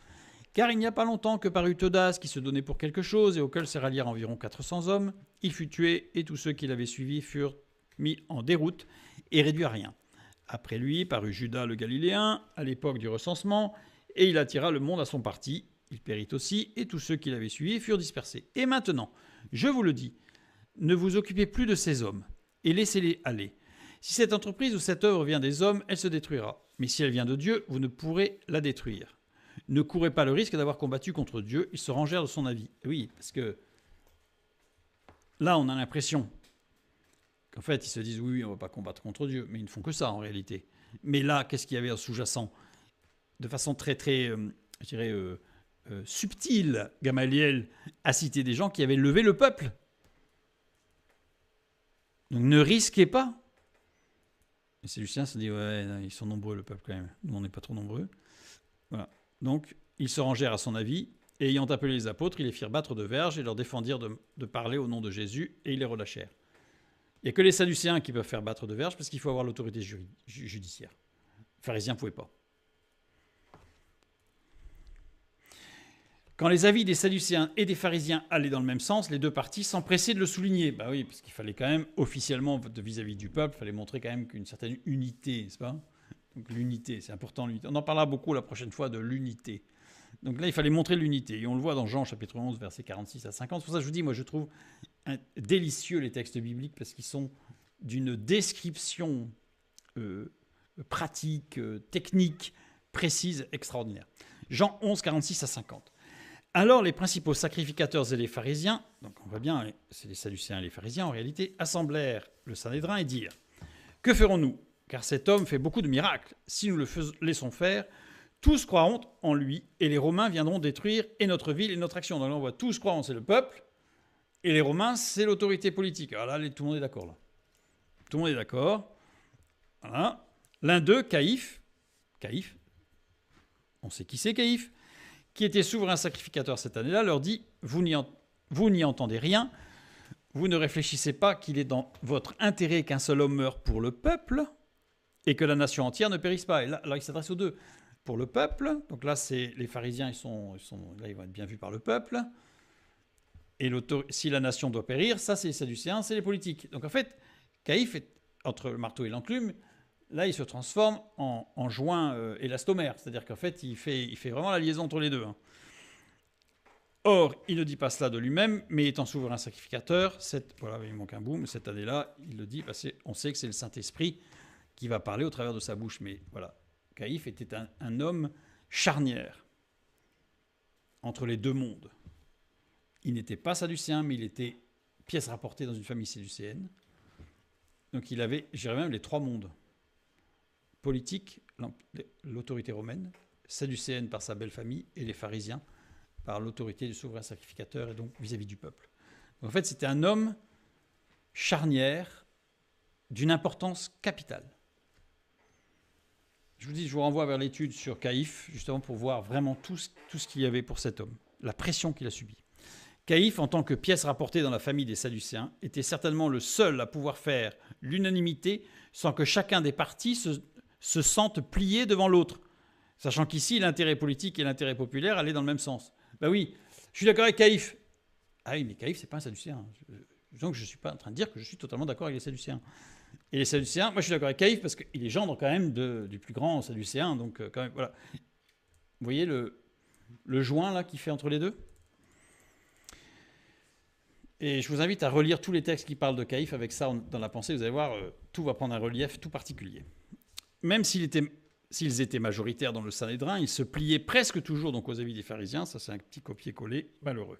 Car il n'y a pas longtemps que parut Theudas qui se donnait pour quelque chose et auquel se rallièrent environ 400 hommes. Il fut tué et tous ceux qui l'avaient suivi furent mis en déroute et réduits à rien. Après lui parut Judas le Galiléen à l'époque du recensement et il attira le monde à son parti. Il périt aussi et tous ceux qui l'avaient suivi furent dispersés. Et maintenant, je vous le dis, ne vous occupez plus de ces hommes et laissez-les aller. Si cette entreprise ou cette œuvre vient des hommes, elle se détruira. Mais si elle vient de Dieu, vous ne pourrez la détruire. Ne courez pas le risque d'avoir combattu contre Dieu. Ils se rangèrent de son avis. Oui, parce que là, on a l'impression qu'en fait, ils se disent oui, on ne va pas combattre contre Dieu. Mais ils ne font que ça en réalité. Mais là, qu'est-ce qu'il y avait en sous-jacent? De façon très, très, je dirais, subtile, Gamaliel a cité des gens qui avaient levé le peuple. Donc ne risquez pas. Les Sadducéens se disent ouais, ils sont nombreux le peuple quand même. Nous, on n'est pas trop nombreux. Voilà. Donc, ils se rangèrent à son avis, et ayant appelé les apôtres, ils les firent battre de verges et leur défendirent de parler au nom de Jésus, et ils les relâchèrent. Il n'y a que les Sadducéens qui peuvent faire battre de verges, parce qu'il faut avoir l'autorité judiciaire. Les pharisiens ne pouvaient pas. Quand les avis des Sadducéens et des pharisiens allaient dans le même sens, les deux parties s'empressaient de le souligner. Ben oui, parce qu'il fallait quand même, officiellement, vis-à-vis du peuple, il fallait montrer quand même qu'une certaine unité, n'est-ce pas ? Donc l'unité, c'est important. L'unité. On en parlera beaucoup la prochaine fois de l'unité. Donc là, il fallait montrer l'unité. Et on le voit dans Jean chapitre 11, versets 46 à 50. C'est pour ça que je vous dis, moi je trouve délicieux les textes bibliques parce qu'ils sont d'une description pratique, technique, précise, extraordinaire. Jean 11, 46 à 50. Alors les principaux sacrificateurs et les pharisiens, donc on voit bien, c'est les Sadducéens et les pharisiens en réalité, assemblèrent le Sanhédrin et dirent « Que ferons-nous ? Car cet homme fait beaucoup de miracles. Si nous le laissons faire, tous croiront en lui et les Romains viendront détruire et notre ville et notre action. » Donc là, on voit tous croiront, c'est le peuple, et les Romains, c'est l'autorité politique. Alors là, tout le monde est d'accord. Là. Tout le monde est d'accord. Voilà. L'un d'eux, Caïphe, on sait qui c'est Caïphe, qui était souverain sacrificateur cette année-là, leur dit « Vous n'y entendez rien. Vous ne réfléchissez pas qu'il est dans votre intérêt qu'un seul homme meure pour le peuple et que la nation entière ne périsse pas. » Et là, il s'adresse aux deux. Pour le peuple, donc là, c'est les pharisiens, là, ils vont être bien vus par le peuple. Et si la nation doit périr, ça, c'est les Sadducéens, c'est les politiques. Donc en fait, Caïphe, entre le marteau et l'enclume, là, il se transforme en joint élastomère. C'est-à-dire qu'en fait, il fait vraiment la liaison entre les deux. Hein. Or, il ne dit pas cela de lui-même, mais étant souverain sacrificateur, voilà, il manque un bout, mais cette année-là, il le dit, parce qu'on sait que c'est le Saint-Esprit qui va parler au travers de sa bouche. Mais voilà, Caïphe était un homme charnière entre les deux mondes. Il n'était pas sadducéen, mais il était pièce rapportée dans une famille sadducéenne. Donc il avait, je dirais même, les trois mondes. Politique, l'autorité romaine, sadducéenne par sa belle famille, et les pharisiens par l'autorité du souverain sacrificateur et donc vis-à-vis du peuple. Donc, en fait, c'était un homme charnière d'une importance capitale. Je vous renvoie vers l'étude sur Caïphe, justement pour voir vraiment tout ce qu'il y avait pour cet homme, la pression qu'il a subie. Caïphe, en tant que pièce rapportée dans la famille des Sadducéens, était certainement le seul à pouvoir faire l'unanimité sans que chacun des partis se sente plié devant l'autre. Sachant qu'ici, l'intérêt politique et l'intérêt populaire allaient dans le même sens. Ben oui, je suis d'accord avec Caïphe. Ah oui, mais Caïphe, c'est pas un sadducéen. Donc je ne suis pas en train de dire que je suis totalement d'accord avec les sadducéens. Et les sadducéens, moi je suis d'accord avec Caïphe parce qu'il est gendre quand même du plus grand sadducéen. Donc quand même, voilà. Vous voyez le joint là qui fait entre les deux? Et je vous invite à relire tous les textes qui parlent de Caïphe avec ça dans la pensée. Vous allez voir, tout va prendre un relief tout particulier. Même s'ils étaient majoritaires dans le Sanhédrin, ils se pliaient presque toujours donc aux avis des pharisiens. Ça, c'est un petit copier-coller malheureux.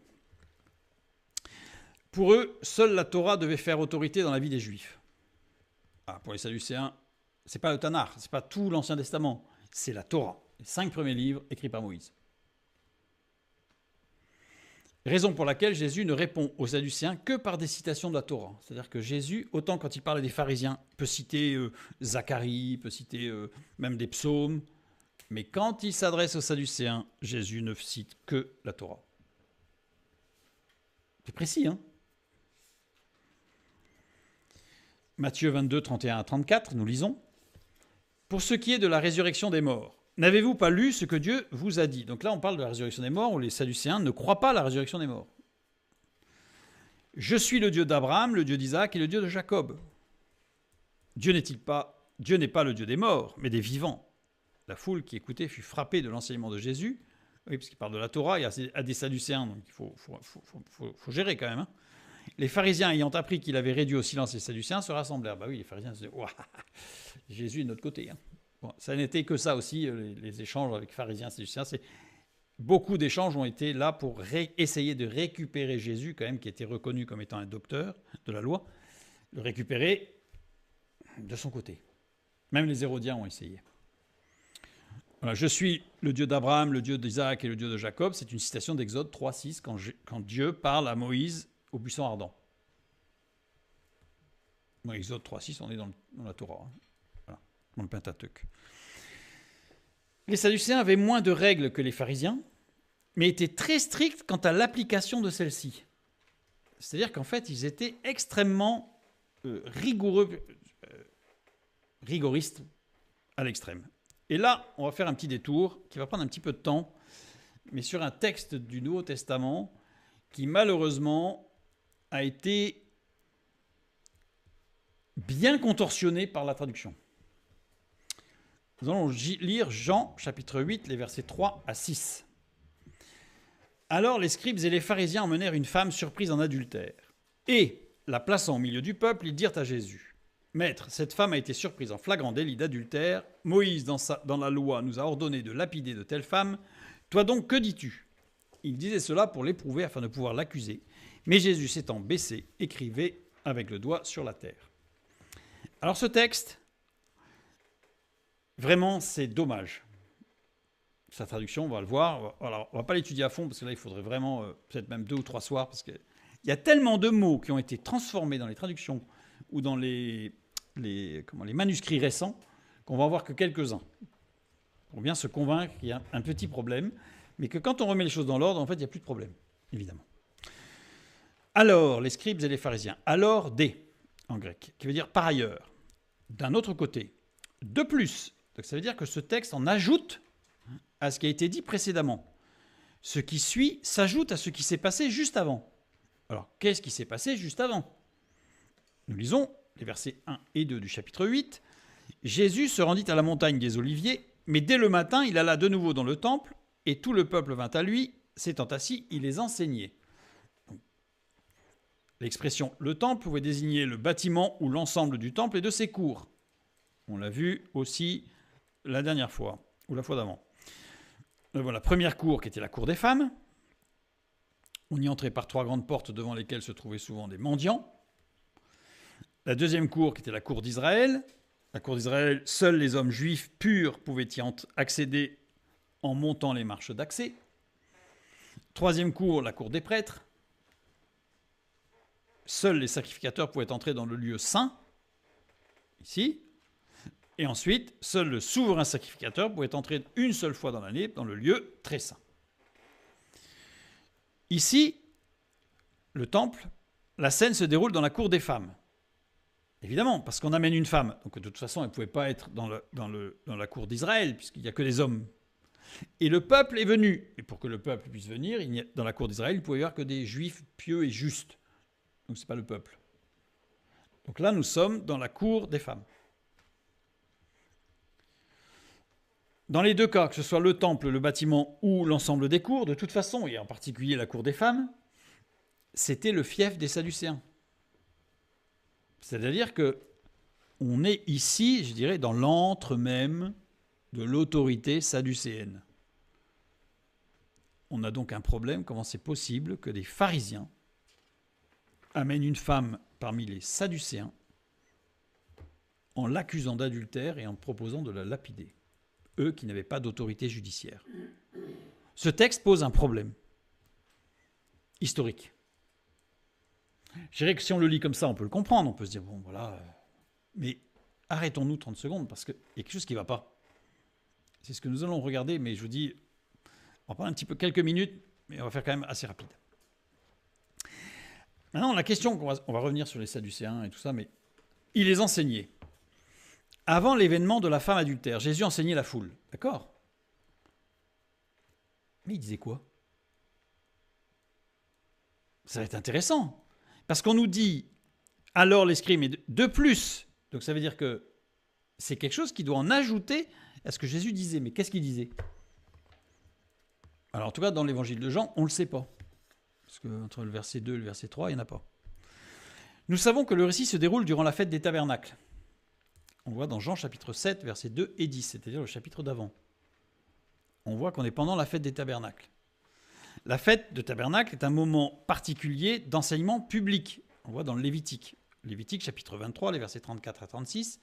Pour eux, seule la Torah devait faire autorité dans la vie des Juifs. Ah, pour les Sadducéens, c'est pas le Tanakh, c'est pas tout l'Ancien Testament, c'est la Torah, les 5 premiers livres écrits par Moïse. Raison pour laquelle Jésus ne répond aux Sadducéens que par des citations de la Torah. C'est-à-dire que Jésus, autant quand il parle des pharisiens, peut citer Zacharie, peut citer même des psaumes, mais quand il s'adresse aux Sadducéens, Jésus ne cite que la Torah. C'est précis, hein? Matthieu 22, 31 à 34, nous lisons. « Pour ce qui est de la résurrection des morts, n'avez-vous pas lu ce que Dieu vous a dit ?» Donc là, on parle de la résurrection des morts, où les Sadducéens ne croient pas à la résurrection des morts. « Je suis le Dieu d'Abraham, le Dieu d'Isaac et le Dieu de Jacob. Dieu n'est pas le Dieu des morts, mais des vivants. » La foule qui écoutait fut frappée de l'enseignement de Jésus. Oui, parce qu'il parle de la Torah, il y a des Sadducéens, donc il faut gérer quand même, hein. Les pharisiens, ayant appris qu'il avait réduit au silence les Sadducéens, se rassemblèrent. Bah oui, les pharisiens se disaient, ouah, Jésus est de notre côté, hein. Bon, ça n'était que ça aussi, les échanges avec pharisiens et Sadducéens. Beaucoup d'échanges ont été là pour essayer de récupérer Jésus, quand même, qui était reconnu comme étant un docteur de la loi, le récupérer de son côté. Même les Hérodiens ont essayé. Voilà, je suis le Dieu d'Abraham, le Dieu d'Isaac et le Dieu de Jacob. C'est une citation d'Exode 3.6 quand Dieu parle à Moïse au buisson ardent. Dans Exode 3.6, on est dans la Torah, hein. Voilà, dans le Pentateuque. Les Sadducéens avaient moins de règles que les pharisiens, mais étaient très stricts quant à l'application de celles-ci. C'est-à-dire qu'en fait, ils étaient extrêmement rigoristes à l'extrême. Et là, on va faire un petit détour qui va prendre un petit peu de temps, mais sur un texte du Nouveau Testament qui malheureusement a été bien contorsionné par la traduction. Nous allons lire Jean, chapitre 8, les versets 3 à 6. « Alors les scribes et les pharisiens emmenèrent une femme surprise en adultère. Et, la plaçant au milieu du peuple, ils dirent à Jésus, « Maître, cette femme a été surprise en flagrant délit d'adultère. Moïse, dans la loi, nous a ordonné de lapider de telles femmes. Toi donc, que dis-tu » Il disait cela pour l'éprouver afin de pouvoir l'accuser. Mais Jésus s'étant baissé, écrivait avec le doigt sur la terre. Alors ce texte, vraiment, c'est dommage. Sa traduction, on va le voir. Alors, on ne va pas l'étudier à fond, parce que là, il faudrait vraiment, peut-être même 2 ou 3 soirs, parce qu'il y a tellement de mots qui ont été transformés dans les traductions ou dans les manuscrits récents, qu'on va en voir que quelques-uns. Pour bien se convaincre qu'il y a un petit problème, mais que quand on remet les choses dans l'ordre, en fait, il n'y a plus de problème, évidemment. Alors, les scribes et les pharisiens, alors des, en grec, qui veut dire par ailleurs, d'un autre côté, de plus. Donc ça veut dire que ce texte en ajoute à ce qui a été dit précédemment. Ce qui suit s'ajoute à ce qui s'est passé juste avant. Alors, qu'est-ce qui s'est passé juste avant? Nous lisons les versets 1 et 2 du chapitre 8. Jésus se rendit à la montagne des Oliviers, mais dès le matin, il alla de nouveau dans le temple, et tout le peuple vint à lui. S'étant assis, il les enseignait. L'expression « le temple » pouvait désigner le bâtiment ou l'ensemble du temple et de ses cours. On l'a vu aussi la dernière fois, ou la fois d'avant. Voilà, la première cour qui était la cour des femmes. On y entrait par 3 grandes portes devant lesquelles se trouvaient souvent des mendiants. La deuxième cour qui était la cour d'Israël. La cour d'Israël, seuls les hommes juifs purs pouvaient y accéder en montant les marches d'accès. Troisième cour, la cour des prêtres. Seuls les sacrificateurs pouvaient entrer dans le lieu saint, ici. Et ensuite, seul le souverain sacrificateur pouvait entrer une seule fois dans l'année dans le lieu très saint. Ici, le temple, la scène se déroule dans la cour des femmes. Évidemment, parce qu'on amène une femme. Donc de toute façon, elle ne pouvait pas être dans la cour d'Israël, puisqu'il n'y a que des hommes Et le peuple est venu. Et pour que le peuple puisse venir, dans la cour d'Israël, il ne pouvait y avoir que des juifs pieux et justes. Donc ce n'est pas le peuple. Donc là, nous sommes dans la cour des femmes. Dans les deux cas, que ce soit le temple, le bâtiment ou l'ensemble des cours, de toute façon, et en particulier la cour des femmes, c'était le fief des Sadducéens. C'est-à-dire que on est ici, je dirais, dans l'antre même de l'autorité sadducéenne. On a donc un problème, comment c'est possible que des pharisiens amènent une femme parmi les Sadducéens en l'accusant d'adultère et en proposant de la lapider, eux qui n'avaient pas d'autorité judiciaire. Ce texte pose un problème historique. Je dirais que si on le lit comme ça, on peut le comprendre, on peut se dire, bon voilà, mais arrêtons-nous 30 secondes parce qu'il y a quelque chose qui ne va pas. C'est ce que nous allons regarder, mais je vous dis, on va prendre un petit peu quelques minutes, mais on va faire quand même assez rapide. Maintenant, la question, on va revenir sur les Sadducéens et tout ça, mais il les enseignait. Avant l'événement de la femme adultère, Jésus enseignait la foule, d'accord? Mais il disait quoi? Ça va être intéressant, parce qu'on nous dit, alors les scribes, mais de plus, donc ça veut dire que c'est quelque chose qui doit en ajouter à ce que Jésus disait. Mais qu'est-ce qu'il disait? Alors en tout cas, dans l'évangile de Jean, on ne le sait pas. Parce qu'entre le verset 2 et le verset 3, il n'y en a pas. Nous savons que le récit se déroule durant la fête des tabernacles. On le voit dans Jean chapitre 7, versets 2 et 10, c'est-à-dire le chapitre d'avant. On voit qu'on est pendant la fête des tabernacles. La fête de tabernacle est un moment particulier d'enseignement public. On voit dans le Lévitique. Lévitique chapitre 23, les versets 34 à 36.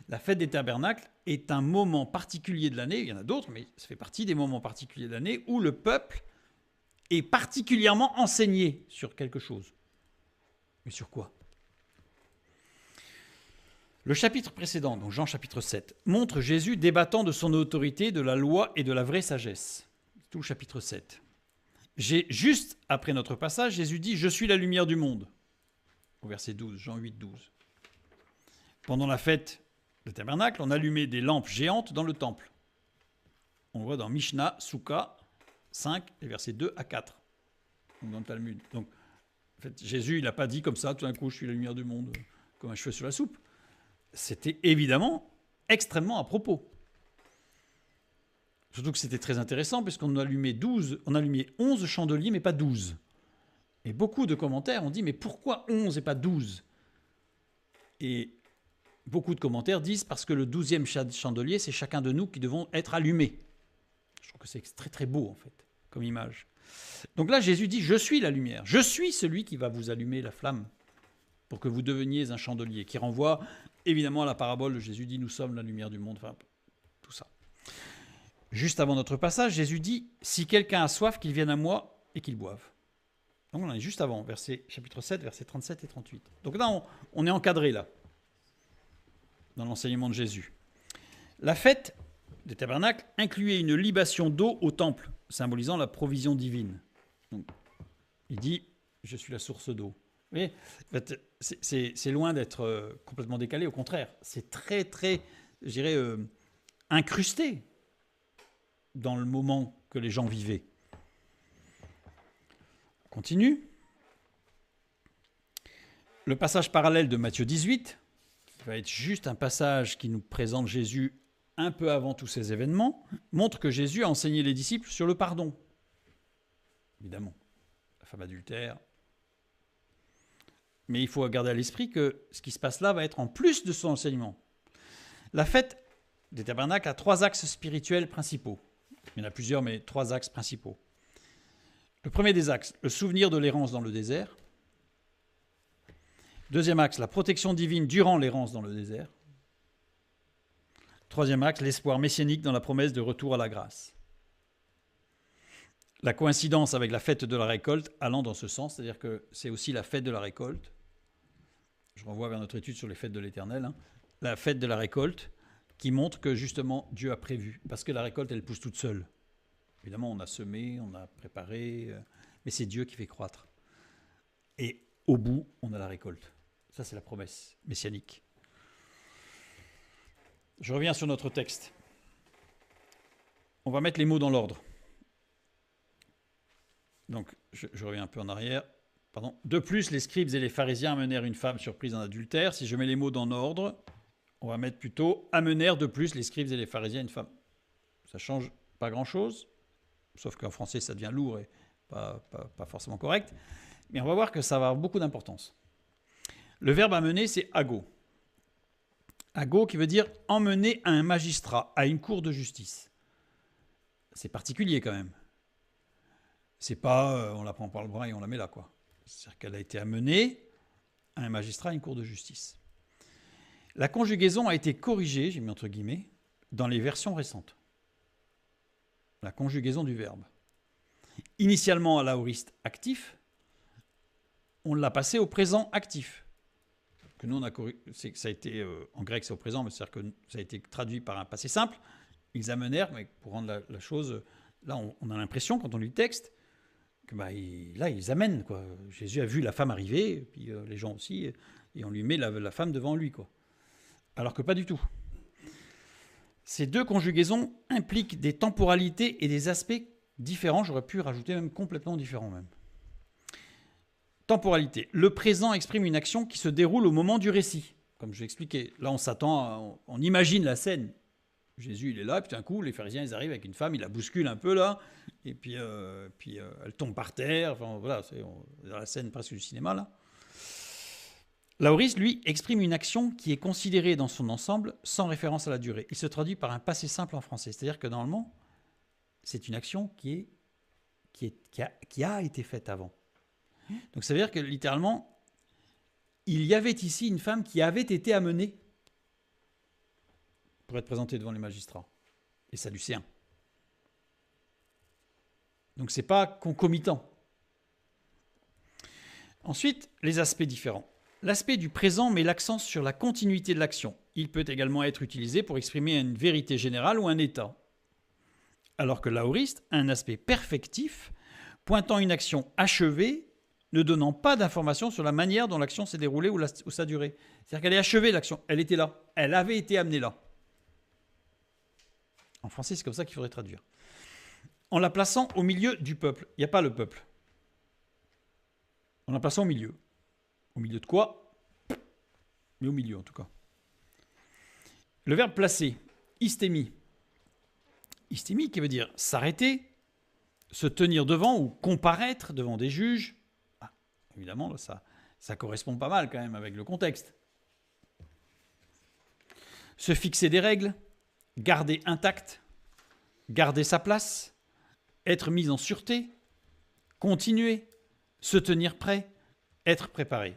La fête des tabernacles est un moment particulier de l'année, il y en a d'autres, mais ça fait partie des moments particuliers de l'année où le peuple est particulièrement enseigné sur quelque chose. Mais sur quoi? Le chapitre précédent, donc Jean chapitre 7, montre Jésus débattant de son autorité, de la loi et de la vraie sagesse. C'est tout le chapitre 7. Juste après notre passage, Jésus dit « Je suis la lumière du monde ». Au verset 12, Jean 8, 12. Pendant la fête de tabernacle, on allumait des lampes géantes dans le temple. On le voit dans Mishnah, Souka 5, les versets 2 à 4, dans le Talmud. Donc, en fait, Jésus, il n'a pas dit comme ça, tout d'un coup, je suis la lumière du monde, comme un cheveu sur la soupe. C'était évidemment extrêmement à propos. Surtout que c'était très intéressant, puisqu'on allumait 11 chandeliers, mais pas 12. Et beaucoup de commentaires ont dit, mais pourquoi 11 et pas 12? Et beaucoup de commentaires disent, parce que le 12e chandelier, c'est chacun de nous qui devons être allumés. Je trouve que c'est très très beau, en fait, comme image. Donc là, Jésus dit, je suis la lumière. Je suis celui qui va vous allumer la flamme pour que vous deveniez un chandelier, qui renvoie évidemment à la parabole de Jésus dit, nous sommes la lumière du monde, enfin, tout ça. Juste avant notre passage, Jésus dit, si quelqu'un a soif, qu'il vienne à moi et qu'il boive. Donc on est juste avant, chapitre 7, versets 37 et 38. Donc là, on est encadré, là, dans l'enseignement de Jésus. La fête des tabernacles incluait une libation d'eau au temple, symbolisant la provision divine. Donc, il dit, je suis la source d'eau. Vous voyez, en fait, c'est loin d'être complètement décalé, au contraire, c'est très, très, je dirais, incrusté dans le moment que les gens vivaient. On continue. Le passage parallèle de Matthieu 18, qui va être juste un passage qui nous présente Jésus un peu avant tous ces événements, montre que Jésus a enseigné les disciples sur le pardon. Évidemment, la femme adultère. Mais il faut garder à l'esprit que ce qui se passe là va être en plus de son enseignement. La fête des tabernacles a 3 axes spirituels principaux. Il y en a plusieurs, mais 3 axes principaux. Le premier des axes, le souvenir de l'errance dans le désert. Deuxième axe, la protection divine durant l'errance dans le désert. Troisième axe, l'espoir messianique dans la promesse de retour à la grâce. La coïncidence avec la fête de la récolte allant dans ce sens, c'est-à-dire que c'est aussi la fête de la récolte. Je renvoie vers notre étude sur les fêtes de l'Éternel. La fête de la récolte qui montre que justement Dieu a prévu, parce que la récolte, elle pousse toute seule. Évidemment, on a semé, on a préparé, mais c'est Dieu qui fait croître. Et au bout, on a la récolte. Ça, c'est la promesse messianique. Je reviens sur notre texte. on va mettre les mots dans l'ordre. Donc, je reviens un peu en arrière. Pardon. De plus, les scribes et les pharisiens amenèrent une femme surprise en adultère. Si je mets les mots dans l'ordre, on va mettre plutôt amenèrent de plus les scribes et les pharisiens une femme. Ça change pas grand-chose, sauf qu'en français, ça devient lourd et pas forcément correct. Mais on va voir que ça va avoir beaucoup d'importance. Le verbe amener, c'est ago. Ago qui veut dire emmener à un magistrat, à une cour de justice. C'est particulier quand même. C'est pas on la prend par le bras et on la met là, quoi. C'est-à-dire qu'elle a été amenée à un magistrat, à une cour de justice. La conjugaison a été corrigée, j'ai mis entre guillemets, dans les versions récentes. La conjugaison du verbe. Initialement à l'aoriste actif, on l'a passé au présent actif. Que nous on a corrigé, ça a été en grec c'est au présent, mais c'est-à-dire que ça a été traduit par un passé simple. Ils amenèrent, mais pour rendre la chose, là on a l'impression quand on lit le texte que là ils amènent, quoi. Jésus a vu la femme arriver, et puis les gens aussi, et on lui met la femme devant lui, quoi. Alors que pas du tout. Ces deux conjugaisons impliquent des temporalités et des aspects différents. J'aurais pu rajouter même complètement différents même. Temporalité. Le présent exprime une action qui se déroule au moment du récit. Comme je l'ai expliqué. Là, on s'attend, on imagine la scène. Jésus, il est là, puis d'un coup, les pharisiens, ils arrivent avec une femme, ils la bousculent un peu là, et puis elle tombe par terre. Enfin, voilà, c'est dans la scène presque du cinéma là. L'aoriste, lui, exprime une action qui est considérée dans son ensemble sans référence à la durée. Il se traduit par un passé simple en français. C'est-à-dire que normalement, c'est une action qui a été faite avant. Donc ça veut dire que littéralement, il y avait ici une femme qui avait été amenée pour être présentée devant les magistrats, les Sadducéens. Donc c'est pas concomitant. Ensuite, les aspects différents. L'aspect du présent met l'accent sur la continuité de l'action. Il peut également être utilisé pour exprimer une vérité générale ou un état. Alors que l'aoriste a un aspect perfectif, pointant une action achevée, ne donnant pas d'informations sur la manière dont l'action s'est déroulée ou sa durée. C'est-à-dire qu'elle est achevée, l'action. Elle était là. Elle avait été amenée là. En français, c'est comme ça qu'il faudrait traduire. En la plaçant au milieu du peuple. Il n'y a pas le peuple. En la plaçant au milieu. Au milieu de quoi? Mais au milieu, en tout cas. Le verbe placer, istémie. Istémie qui veut dire s'arrêter, se tenir devant ou comparaître devant des juges. Ah, évidemment, là, ça correspond pas mal quand même avec le contexte. Se fixer des règles, garder intact, garder sa place, être mis en sûreté, continuer, se tenir prêt, être préparé.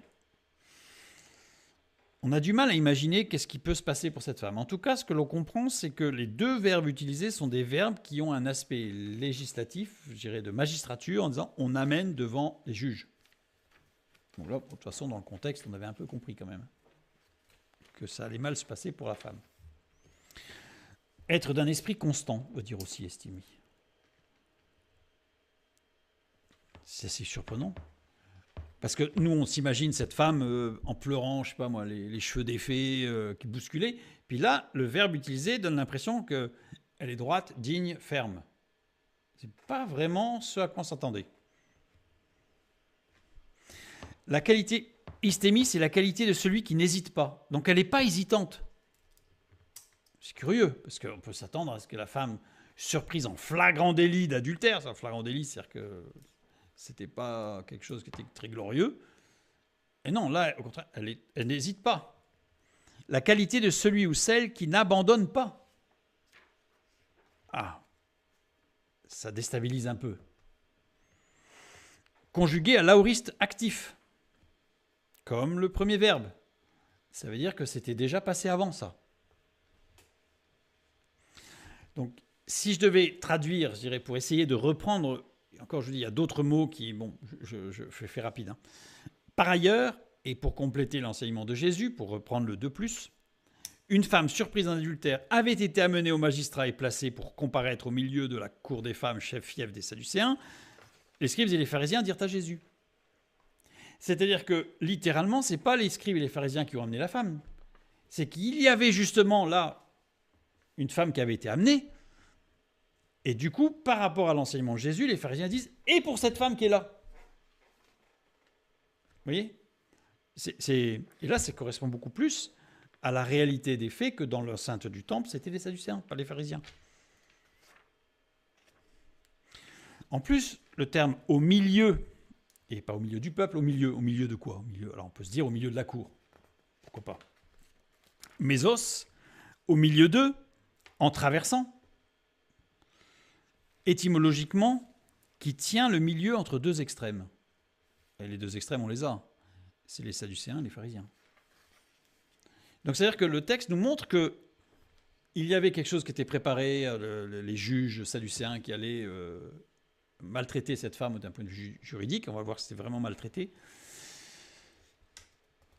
On a du mal à imaginer qu'est-ce qui peut se passer pour cette femme. En tout cas, ce que l'on comprend, c'est que les deux verbes utilisés sont des verbes qui ont un aspect législatif, je dirais de magistrature, en disant on amène devant les juges. Donc là, de toute façon, dans le contexte, on avait un peu compris quand même que ça allait mal se passer pour la femme. Être d'un esprit constant, veut dire aussi estimé. C'est assez surprenant. Parce que nous, on s'imagine cette femme en pleurant, je sais pas moi, les cheveux défaits, qui bousculaient. Puis là, le verbe utilisé donne l'impression qu'elle est droite, digne, ferme. C'est pas vraiment ce à quoi on s'attendait. La qualité istémie, c'est la qualité de celui qui n'hésite pas. Donc elle n'est pas hésitante. C'est curieux, parce qu'on peut s'attendre à ce que la femme, surprise en flagrant délit d'adultère, un flagrant délit, c'est-à-dire que c'était pas quelque chose qui était très glorieux. Et non, là, au contraire, elle n'hésite pas. La qualité de celui ou celle qui n'abandonne pas. Ah, ça déstabilise un peu. Conjugué à l'aoriste actif, comme le premier verbe. Ça veut dire que c'était déjà passé avant ça. Donc, si je devais traduire, je dirais, pour essayer de reprendre... Encore, je vous dis, il y a d'autres mots qui... Bon, je fais rapide. Hein. Par ailleurs, et pour compléter l'enseignement de Jésus, pour reprendre le 2+, une femme surprise en adultère avait été amenée au magistrat et placée pour comparaître au milieu de la cour des femmes, chef fief des Sadducéens. Les scribes et les pharisiens dirent à Jésus. C'est-à-dire que, littéralement, ce n'est pas les scribes et les pharisiens qui ont amené la femme. C'est qu'il y avait justement là une femme qui avait été amenée, Et du coup, par rapport à l'enseignement de Jésus, les pharisiens disent « Et pour cette femme qui est là ?» Vous voyez? Et là, ça correspond beaucoup plus à la réalité des faits que dans l'enceinte du temple, c'était les Sadducéens, pas les pharisiens. En plus, le terme « au milieu », et pas au milieu du peuple, au milieu de quoi? Au milieu, alors on peut se dire au milieu de la cour. Pourquoi pas? Mésos, au milieu d'eux, en traversant. Étymologiquement, qui tient le milieu entre deux extrêmes. Et les deux extrêmes, on les a. C'est les Sadducéens et les pharisiens. Donc c'est-à-dire que le texte nous montre que il y avait quelque chose qui était préparé, les juges sadducéens qui allaient maltraiter cette femme d'un point de vue juridique. On va voir si c'était vraiment maltraité.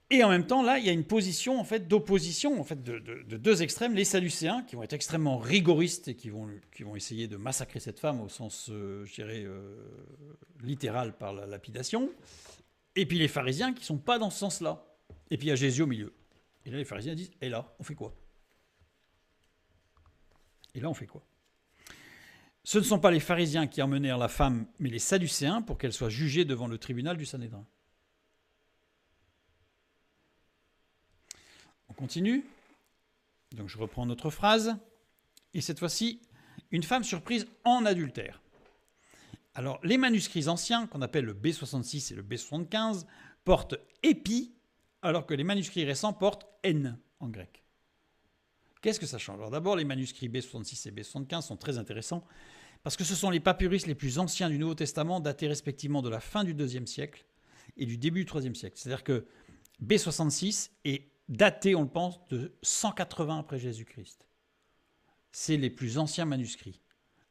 Et en même temps, là, il y a une position en fait, d'opposition en fait, de deux extrêmes. Les Sadducéens, qui vont être extrêmement rigoristes et qui vont essayer de massacrer cette femme au sens, je dirais, littéral par la lapidation. Et puis les pharisiens qui ne sont pas dans ce sens-là. Et puis il y a Jésus au milieu. Et là, les pharisiens disent, et là, on fait quoi? Et là, on fait quoi? Ce ne sont pas les pharisiens qui emmenèrent la femme, mais les Sadducéens pour qu'elle soit jugée devant le tribunal du Sanhédrin. On continue. Donc je reprends notre phrase. Et cette fois-ci, une femme surprise en adultère. Alors, les manuscrits anciens, qu'on appelle le B66 et le B75, portent épi, alors que les manuscrits récents portent N en grec. Qu'est-ce que ça change? Alors d'abord, les manuscrits B66 et B75 sont très intéressants, parce que ce sont les papyrus les plus anciens du Nouveau Testament, datés respectivement de la fin du IIe siècle et du début du IIIe siècle. C'est-à-dire que B66 est daté, on le pense, de 180 après Jésus-Christ. C'est les plus anciens manuscrits.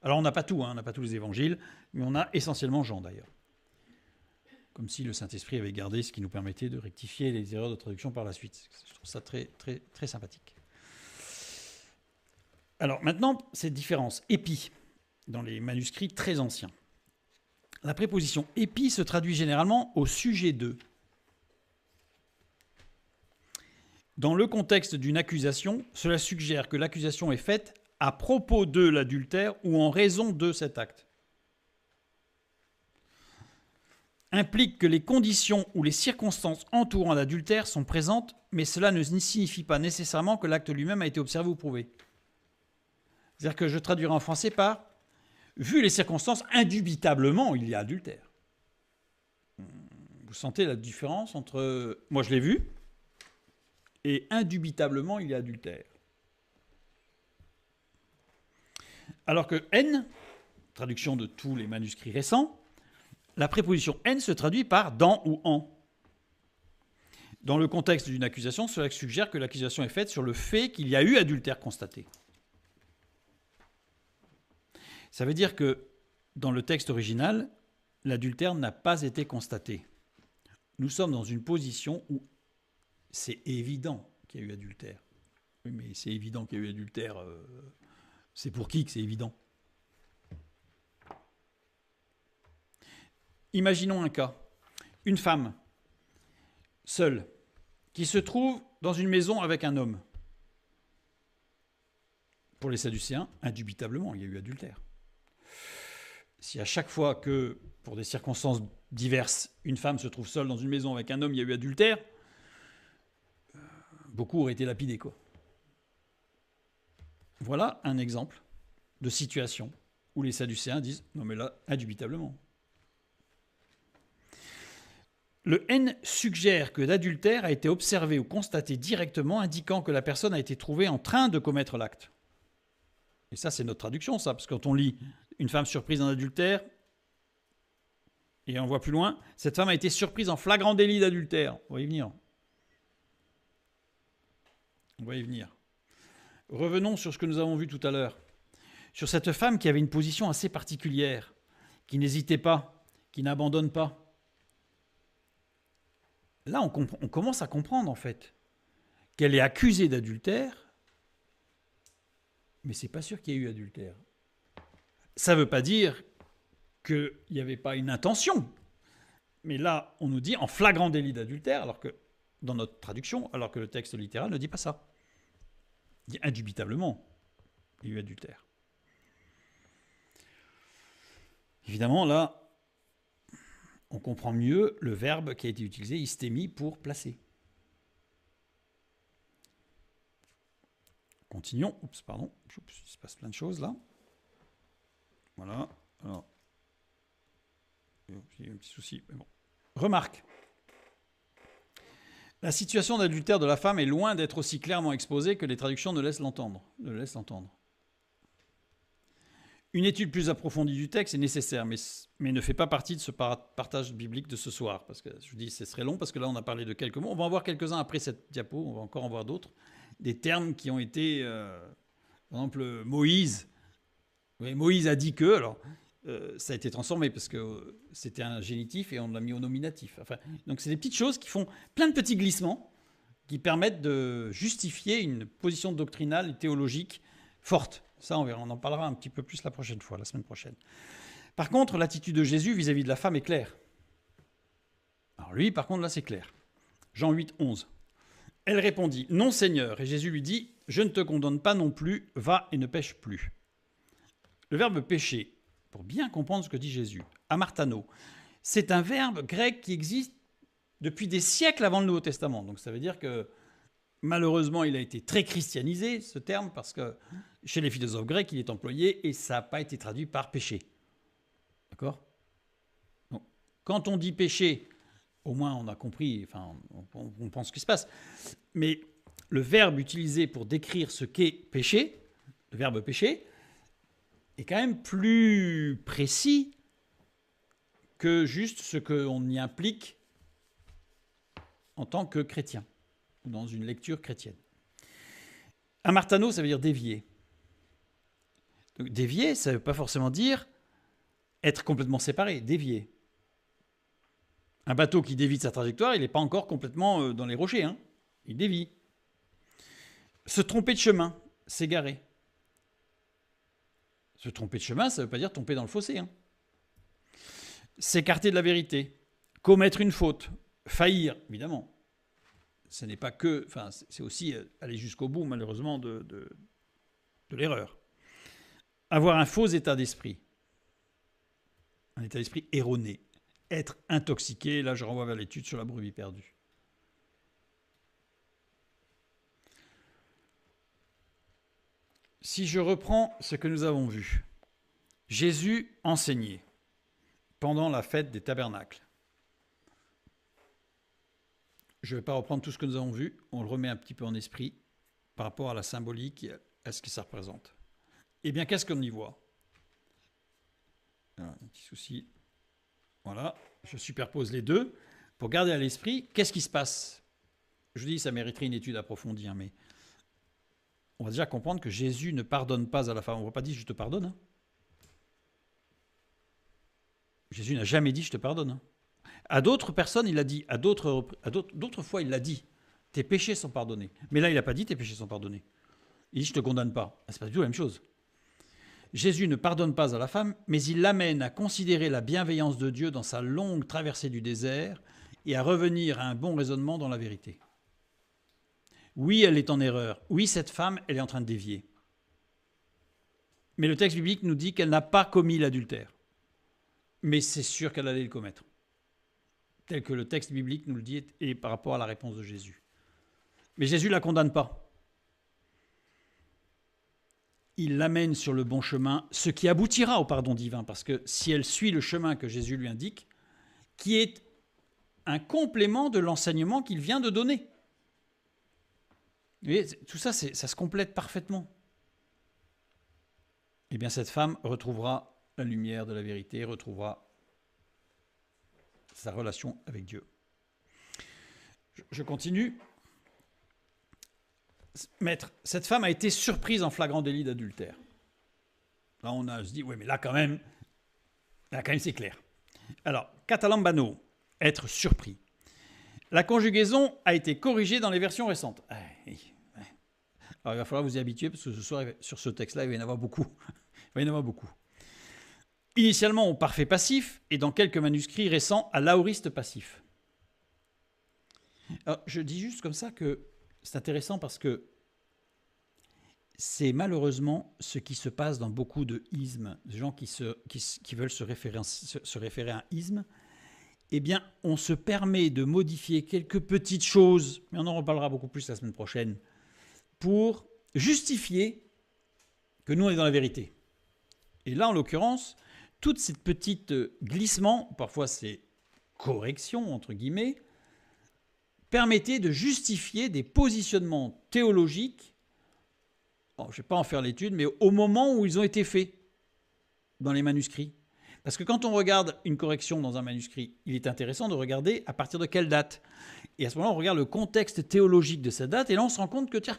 Alors on n'a pas tout, on n'a pas tous les évangiles, mais on a essentiellement Jean d'ailleurs. Comme si le Saint-Esprit avait gardé ce qui nous permettait de rectifier les erreurs de traduction par la suite. Je trouve ça très, très, très sympathique. Alors maintenant, cette différence épi dans les manuscrits très anciens. La préposition épi se traduit généralement au sujet de. Dans le contexte d'une accusation, cela suggère que l'accusation est faite à propos de l'adultère ou en raison de cet acte. Implique que les conditions ou les circonstances entourant l'adultère sont présentes, mais cela ne signifie pas nécessairement que l'acte lui-même a été observé ou prouvé. C'est-à-dire que je traduirai en français par « vu les circonstances, indubitablement, il y a adultère ». Vous sentez la différence entre « moi je l'ai vu » et « indubitablement, il y a adultère ». Alors que « N », traduction de tous les manuscrits récents, la préposition « N » se traduit par « dans » ou « en ». Dans le contexte d'une accusation, cela suggère que l'accusation est faite sur le fait qu'il y a eu adultère constaté. Ça veut dire que dans le texte original, l'adultère n'a pas été constaté. Nous sommes dans une position où c'est évident qu'il y a eu adultère. Oui, mais c'est évident qu'il y a eu adultère. C'est pour qui que c'est évident? Imaginons un cas. Une femme, seule, qui se trouve dans une maison avec un homme. Pour les Sadducéens, indubitablement, il y a eu adultère. Si à chaque fois que, pour des circonstances diverses, une femme se trouve seule dans une maison avec un homme, il y a eu adultère, beaucoup auraient été lapidés, quoi. Voilà un exemple de situation où les Sadducéens disent « non mais là, indubitablement ». Le N suggère que l'adultère a été observé ou constaté directement, indiquant que la personne a été trouvée en train de commettre l'acte. Et ça, c'est notre traduction, ça, parce que quand on lit une femme surprise en adultère, et on voit plus loin, cette femme a été surprise en flagrant délit d'adultère. On va y venir. On va y venir. Revenons sur ce que nous avons vu tout à l'heure. Sur cette femme qui avait une position assez particulière, qui n'hésitait pas, qui n'abandonne pas. Là, on commence à comprendre, en fait, qu'elle est accusée d'adultère, mais c'est pas sûr qu'il y ait eu adultère. Ça ne veut pas dire qu'il n'y avait pas une intention. Mais là, on nous dit en flagrant délit d'adultère, alors que, dans notre traduction, alors que le texte littéral ne dit pas ça. Il dit indubitablement, il y a eu adultère. Évidemment, là, on comprend mieux le verbe qui a été utilisé, istémi, pour placer. Continuons. Oups, pardon. Oups, il se passe plein de choses là. Voilà. Alors, il y a un petit souci, mais bon. Remarque. La situation d'adultère de la femme est loin d'être aussi clairement exposée que les traductions ne laissent l'entendre. Une étude plus approfondie du texte est nécessaire, mais ne fait pas partie de ce partage biblique de ce soir. Parce que je vous dis, ce serait long, parce que là, on a parlé de quelques mots. On va en voir quelques-uns après cette diapo, on va encore en voir d'autres. Des termes qui ont été, par exemple, Moïse. Oui, Moïse a dit que, alors, ça a été transformé, parce que c'était un génitif et on l'a mis au nominatif. Enfin, donc, c'est des petites choses qui font plein de petits glissements qui permettent de justifier une position doctrinale et théologique forte. Ça, on verra, on en parlera un petit peu plus la prochaine fois, la semaine prochaine. Par contre, l'attitude de Jésus vis-à-vis de la femme est claire. Alors lui, par contre, là, c'est clair. Jean 8, 11. Elle répondit, « Non, Seigneur. » Et Jésus lui dit, « Je ne te condamne pas non plus, va et ne pêche plus. » Le verbe pécher, pour bien comprendre ce que dit Jésus, amartano, c'est un verbe grec qui existe depuis des siècles avant le Nouveau Testament. Donc ça veut dire que malheureusement, il a été très christianisé, ce terme, parce que chez les philosophes grecs, il est employé et ça n'a pas été traduit par péché. D'accord ? Donc, quand on dit péché, au moins on a compris, enfin, on pense ce qui se passe. Mais le verbe utilisé pour décrire ce qu'est péché, le verbe péché, est quand même plus précis que juste ce qu'on y implique en tant que chrétien, ou dans une lecture chrétienne. Amartano, ça veut dire dévier. Donc, dévier, ça ne veut pas forcément dire être complètement séparé, dévier. Un bateau qui dévie de sa trajectoire, il n'est pas encore complètement dans les rochers, hein. Il dévie. Se tromper de chemin, s'égarer. Se tromper de chemin, ça ne veut pas dire tomber dans le fossé, hein. S'écarter de la vérité, commettre une faute, faillir, évidemment. Ce n'est pas que, enfin, c'est aussi aller jusqu'au bout, malheureusement, de l'erreur. Avoir un faux état d'esprit, un état d'esprit erroné. Être intoxiqué, là je renvoie vers l'étude sur la brebis perdue. Si je reprends ce que nous avons vu, Jésus enseignait pendant la fête des tabernacles. Je ne vais pas reprendre tout ce que nous avons vu, on le remet un petit peu en esprit par rapport à la symbolique et à ce que ça représente. Eh bien, qu'est-ce qu'on y voit ? Alors, un petit souci. Voilà, je superpose les deux pour garder à l'esprit qu'est-ce qui se passe. Je dis, ça mériterait une étude approfondie, hein, mais on va déjà comprendre que Jésus ne pardonne pas à la femme. On ne va pas dire je te pardonne. Hein. Jésus n'a jamais dit je te pardonne. Hein. À d'autres personnes, il a dit, d'autres fois, il l'a dit, tes péchés sont pardonnés. Mais là, il n'a pas dit tes péchés sont pardonnés. Il dit je ne te condamne pas. Ce n'est pas du tout la même chose. Jésus ne pardonne pas à la femme, mais il l'amène à considérer la bienveillance de Dieu dans sa longue traversée du désert et à revenir à un bon raisonnement dans la vérité. Oui, elle est en erreur. Oui, cette femme, elle est en train de dévier. Mais le texte biblique nous dit qu'elle n'a pas commis l'adultère. Mais c'est sûr qu'elle allait le commettre. Tel que le texte biblique nous le dit et par rapport à la réponse de Jésus. Mais Jésus ne la condamne pas. Il l'amène sur le bon chemin, ce qui aboutira au pardon divin, parce que si elle suit le chemin que Jésus lui indique, qui est un complément de l'enseignement qu'il vient de donner. Vous voyez, tout ça, ça se complète parfaitement. Eh bien, cette femme retrouvera la lumière de la vérité, retrouvera sa relation avec Dieu. Je continue. Maître, cette femme a été surprise en flagrant délit d'adultère. Là, on se dit, oui, mais là, quand même, c'est clair. Alors, catalambano, être surpris. La conjugaison a été corrigée dans les versions récentes. Alors, il va falloir vous y habituer, parce que ce soir, sur ce texte-là, il va y en avoir beaucoup. Initialement au parfait passif, et dans quelques manuscrits récents, à l'aoriste passif. Alors, je dis juste comme ça que c'est intéressant parce que c'est malheureusement ce qui se passe dans beaucoup de ismes, de gens qui veulent se référer à un isme. Eh bien, on se permet de modifier quelques petites choses, mais on en reparlera beaucoup plus la semaine prochaine, pour justifier que nous, on est dans la vérité. Et là, en l'occurrence, toutes ces petites glissements, parfois c'est corrections, entre guillemets, permettaient de justifier des positionnements théologiques. Je ne vais pas en faire l'étude, mais au moment où ils ont été faits dans les manuscrits. Parce que quand on regarde une correction dans un manuscrit, il est intéressant de regarder à partir de quelle date. Et à ce moment-là, on regarde le contexte théologique de cette date, et là, on se rend compte que, tiens,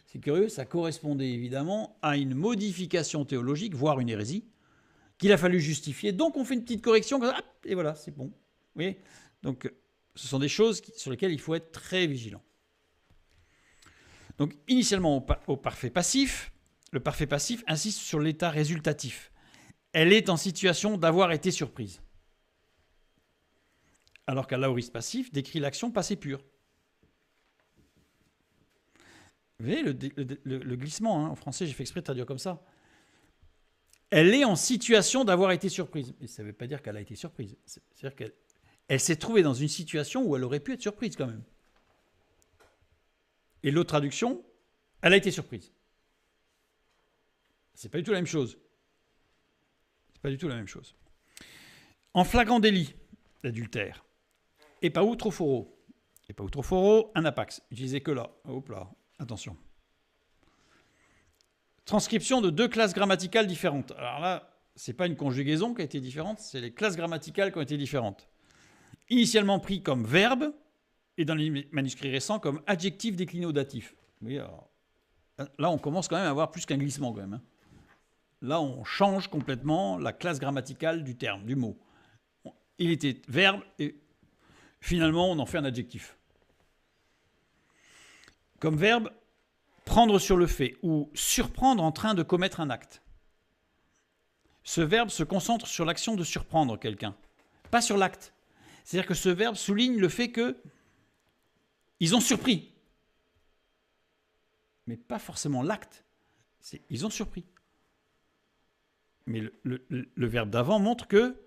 c'est curieux, ça correspondait évidemment à une modification théologique, voire une hérésie, qu'il a fallu justifier. Donc, on fait une petite correction, et voilà, c'est bon. Vous voyez ? Donc, ce sont des choses sur lesquelles il faut être très vigilant. Donc, initialement, au parfait passif, le parfait passif insiste sur l'état résultatif. Elle est en situation d'avoir été surprise. Alors qu'un l'aoriste passif décrit l'action passée pure. Vous voyez le glissement, en français, j'ai fait exprès de traduire comme ça. Elle est en situation d'avoir été surprise. Mais ça ne veut pas dire qu'elle a été surprise. C'est-à-dire qu'elle s'est trouvée dans une situation où elle aurait pu être surprise quand même. Et l'autre traduction, elle a été surprise. C'est pas du tout la même chose. C'est pas du tout la même chose. En flagrant délit d'adultère, et pas outrophoro. Et pas outrophoro, un apax. Utilisez que là. Hop là, attention. Transcription de 2 classes grammaticales différentes. Alors là, c'est pas une conjugaison qui a été différente, c'est les classes grammaticales qui ont été différentes. Initialement pris comme verbe, et dans les manuscrits récents comme adjectif décliné au datif. Oui, alors, là, on commence quand même à avoir plus qu'un glissement quand même. Là, on change complètement la classe grammaticale du terme, du mot. Il était verbe et finalement, on en fait un adjectif. Comme verbe, prendre sur le fait ou surprendre en train de commettre un acte. Ce verbe se concentre sur l'action de surprendre quelqu'un, pas sur l'acte. C'est-à-dire que ce verbe souligne le fait que ils ont surpris. Mais pas forcément l'acte. Ils ont surpris. Mais le verbe d'avant montre que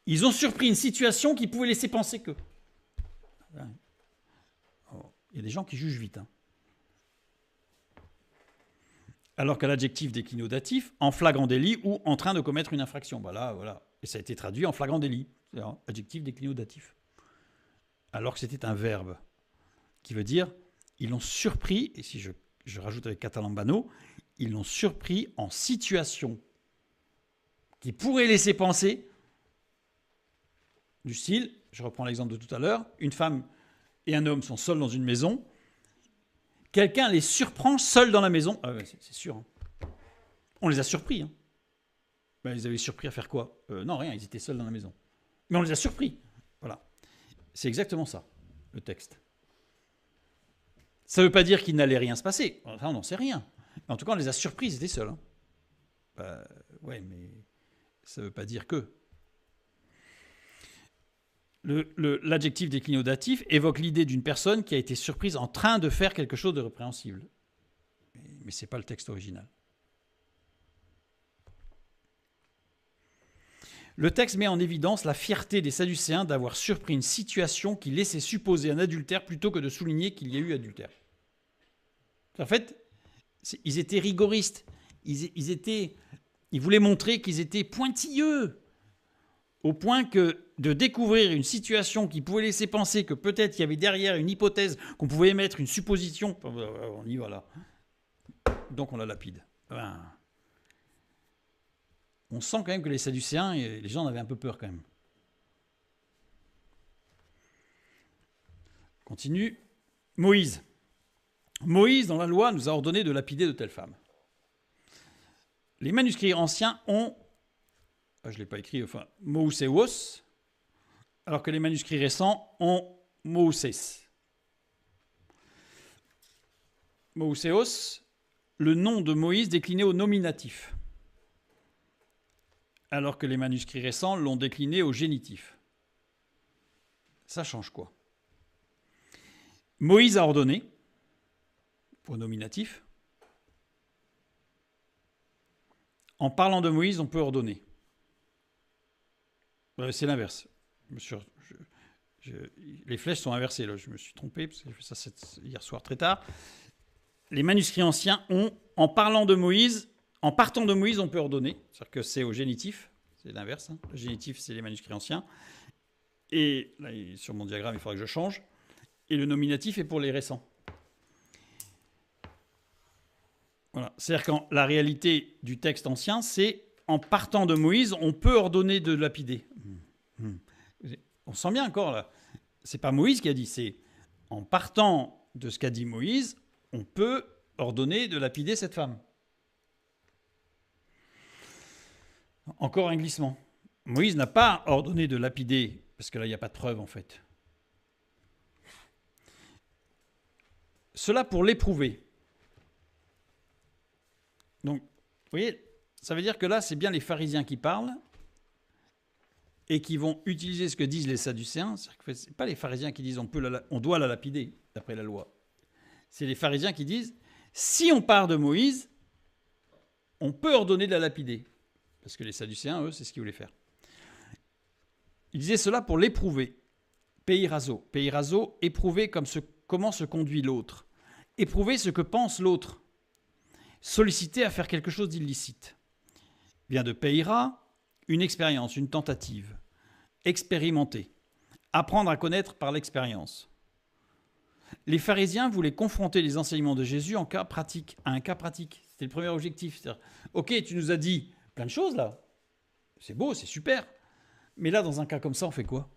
ils ont surpris une situation qui pouvait laisser penser que. Il y a des gens qui jugent vite. Alors qu'à l'adjectif décliné au datif, en flagrant délit ou en train de commettre une infraction. Voilà. Et ça a été traduit en flagrant délit. C'est-à-dire adjectif décliné au datif. Alors que c'était un verbe qui veut dire ils l'ont surpris, et si je rajoute avec catalambano, ils l'ont surpris en situation qui pourrait laisser penser du style, je reprends l'exemple de tout à l'heure, une femme et un homme sont seuls dans une maison, quelqu'un les surprend seuls dans la maison, c'est sûr, on les a surpris. Ils les avaient surpris à faire quoi ? Non, rien, ils étaient seuls dans la maison. Mais on les a surpris. Voilà. C'est exactement ça, le texte. Ça ne veut pas dire qu'il n'allait rien se passer. Enfin, on n'en sait rien. En tout cas, on les a surpris, ils étaient seuls. Ouais, mais ça ne veut pas dire que. L'adjectif décliné au datif évoque l'idée d'une personne qui a été surprise en train de faire quelque chose de répréhensible. Mais ce n'est pas le texte original. Le texte met en évidence la fierté des Sadducéens d'avoir surpris une situation qui laissait supposer un adultère plutôt que de souligner qu'il y a eu adultère. En fait, ils étaient rigoristes. Ils voulaient montrer qu'ils étaient pointilleux, au point que de découvrir une situation qui pouvait laisser penser que peut-être il y avait derrière une hypothèse, qu'on pouvait émettre une supposition. On y va là. Donc on la lapide. On sent quand même que les Sadducéens, les gens en avaient un peu peur quand même. Continue. Moïse, dans la loi, nous a ordonné de lapider de telles femmes. Les manuscrits anciens ont, je ne l'ai pas écrit, Mousseos, alors que les manuscrits récents ont Mousses. Mousseos, le nom de Moïse décliné au nominatif, alors que les manuscrits récents l'ont décliné au génitif. Ça change quoi ? Moïse a ordonné, au nominatif, En parlant de Moïse, on peut ordonner. C'est l'inverse. Les flèches sont inversées. Là. Je me suis trompé, parce que j'ai fait ça hier soir très tard. Les manuscrits anciens ont, en parlant de Moïse, en partant de Moïse, on peut ordonner. C'est-à-dire que c'est au génitif. C'est l'inverse. Hein. Le génitif, c'est les manuscrits anciens. Et là, sur mon diagramme, il faudra que je change. Et le nominatif est pour les récents. Voilà. C'est-à-dire que la réalité du texte ancien, c'est en partant de Moïse, on peut ordonner de lapider. On sent bien encore là. C'est pas Moïse qui a dit, c'est en partant de ce qu'a dit Moïse, on peut ordonner de lapider cette femme. Encore un glissement. Moïse n'a pas ordonné de lapider, parce que là, il n'y a pas de preuve en fait. Cela pour l'éprouver. Donc, vous voyez, ça veut dire que là, c'est bien les pharisiens qui parlent et qui vont utiliser ce que disent les sadducéens. Ce n'est pas les pharisiens qui disent on doit la lapider, d'après la loi. C'est les pharisiens qui disent, si on part de Moïse, on peut ordonner de la lapider. Parce que les sadducéens, eux, c'est ce qu'ils voulaient faire. Ils disaient cela pour l'éprouver. Peirazo. Peirazo, éprouver comment se conduit l'autre. Éprouver ce que pense l'autre. Solliciter à faire quelque chose d'illicite. Vient de peira, une expérience, une tentative. Expérimenter. Apprendre à connaître par l'expérience. Les pharisiens voulaient confronter les enseignements de Jésus à un cas pratique. C'était le premier objectif. C'est-à-dire, ok, tu nous as dit plein de choses là. C'est beau, c'est super. Mais là, dans un cas comme ça, on fait quoi?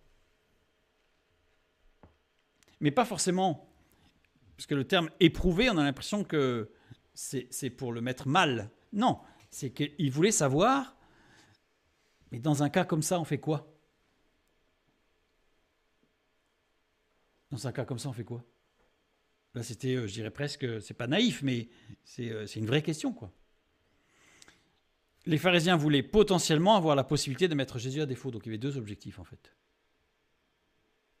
Mais pas forcément. Parce que le terme éprouver, on a l'impression que c'est pour le mettre mal. Non, c'est qu'il voulait savoir, mais dans un cas comme ça, on fait quoi? Dans un cas comme ça, on fait quoi? Là, c'était, je dirais presque, c'est pas naïf, mais c'est une vraie question, quoi. Les pharisiens voulaient potentiellement avoir la possibilité de mettre Jésus à défaut. Donc il y avait deux objectifs, en fait.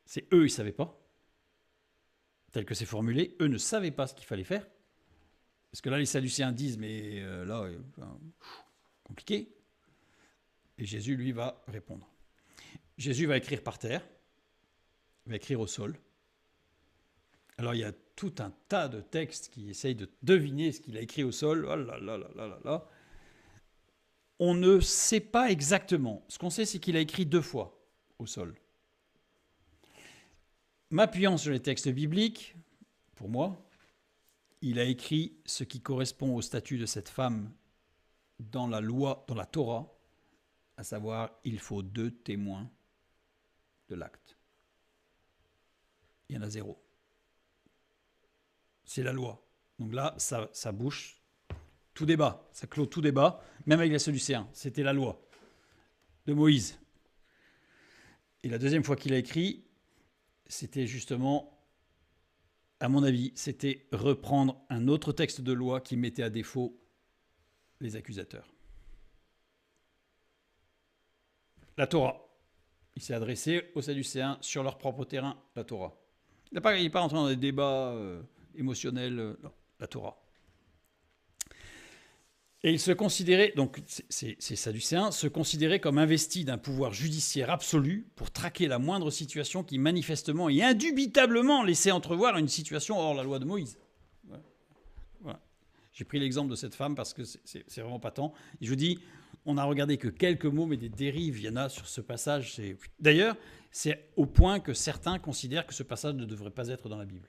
C'est eux, ils ne savaient pas. Tel que c'est formulé, eux ne savaient pas ce qu'il fallait faire. Parce que là, les sadducéens disent, mais là, compliqué. Et Jésus, lui, va répondre. Jésus va écrire par terre, va écrire au sol. Alors, il y a tout un tas de textes qui essayent de deviner ce qu'il a écrit au sol. Oh là là là là là là. On ne sait pas exactement. Ce qu'on sait, c'est qu'il a écrit 2 fois au sol. M'appuyant sur les textes bibliques, pour moi, il a écrit ce qui correspond au statut de cette femme dans la loi, dans la Torah, à savoir, il faut 2 témoins de l'acte. Il y en a 0. C'est la loi. Donc là, ça bouche tout débat. Ça clôt tout débat, même avec les sadducéens. C'était la loi de Moïse. Et la deuxième fois qu'il a écrit, c'était justement, à mon avis, c'était reprendre un autre texte de loi qui mettait à défaut les accusateurs. La Torah. Il s'est adressé aux sadducéens sur leur propre terrain, la Torah. Il n'est pas entré dans des débats émotionnels, non, la Torah. Et il se considérait, donc ces sadducéens, se considéraient comme investis d'un pouvoir judiciaire absolu pour traquer la moindre situation qui manifestement et indubitablement laissait entrevoir une situation hors la loi de Moïse. Voilà. J'ai pris l'exemple de cette femme parce que c'est vraiment patent. Et je vous dis, on n'a regardé que quelques mots, mais des dérives, il y en a sur ce passage. D'ailleurs, c'est au point que certains considèrent que ce passage ne devrait pas être dans la Bible.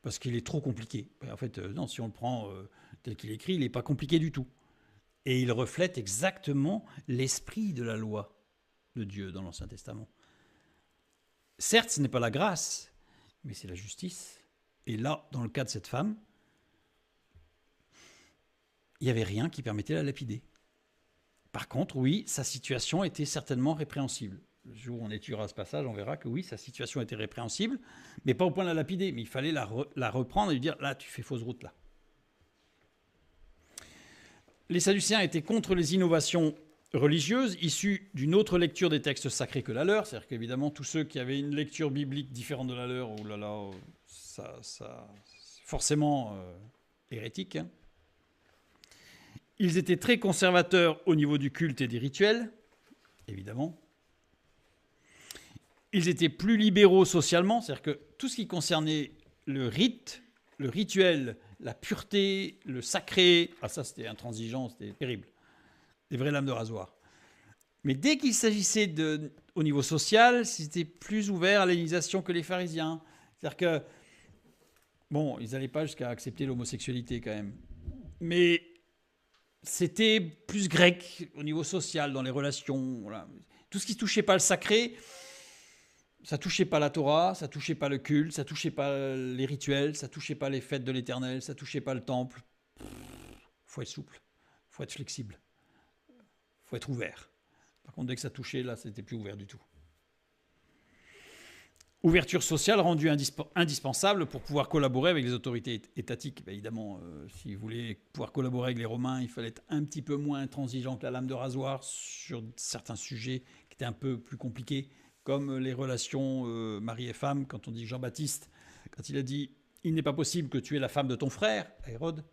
Parce qu'il est trop compliqué. En fait, non, si on le prend tel qu'il est écrit, il n'est pas compliqué du tout. Et il reflète exactement l'esprit de la loi de Dieu dans l'Ancien Testament. Certes, ce n'est pas la grâce, mais c'est la justice. Et là, dans le cas de cette femme, il n'y avait rien qui permettait de la lapider. Par contre, oui, sa situation était certainement répréhensible. Le jour où on étudiera ce passage, on verra que oui, sa situation était répréhensible, mais pas au point de la lapider. Mais il fallait la reprendre et lui dire, là, tu fais fausse route, là. Les Sadducéens étaient contre les innovations religieuses issues d'une autre lecture des textes sacrés que la leur. C'est-à-dire qu'évidemment, tous ceux qui avaient une lecture biblique différente de la leur, oh là là, ça forcément hérétique. Hein. Ils étaient très conservateurs au niveau du culte et des rituels, évidemment. Ils étaient plus libéraux socialement, c'est-à-dire que tout ce qui concernait le rite, le rituel, la pureté, le sacré, ah ça c'était intransigeant, c'était terrible. Des vraies lames de rasoir. Mais dès qu'il s'agissait au niveau social, c'était plus ouvert à l'hellénisation que les pharisiens. C'est-à-dire que, bon, ils n'allaient pas jusqu'à accepter l'homosexualité quand même. Mais c'était plus grec au niveau social, dans les relations. Voilà. Tout ce qui ne touchait pas le sacré, ça ne touchait pas la Torah, ça ne touchait pas le culte, ça ne touchait pas les rituels, ça ne touchait pas les fêtes de l'Éternel, ça ne touchait pas le temple. Il faut être souple, il faut être flexible, il faut être ouvert. Par contre, dès que ça touchait, là, c'était plus ouvert du tout. Ouverture sociale rendue indispensable pour pouvoir collaborer avec les autorités étatiques. Ben évidemment, si vous voulez pouvoir collaborer avec les Romains, il fallait être un petit peu moins intransigeant que la lame de rasoir sur certains sujets qui étaient un peu plus compliqués, comme les relations mari et femme. Quand on dit Jean-Baptiste, quand il a dit « Il n'est pas possible que tu aies la femme de ton frère », à Hérode,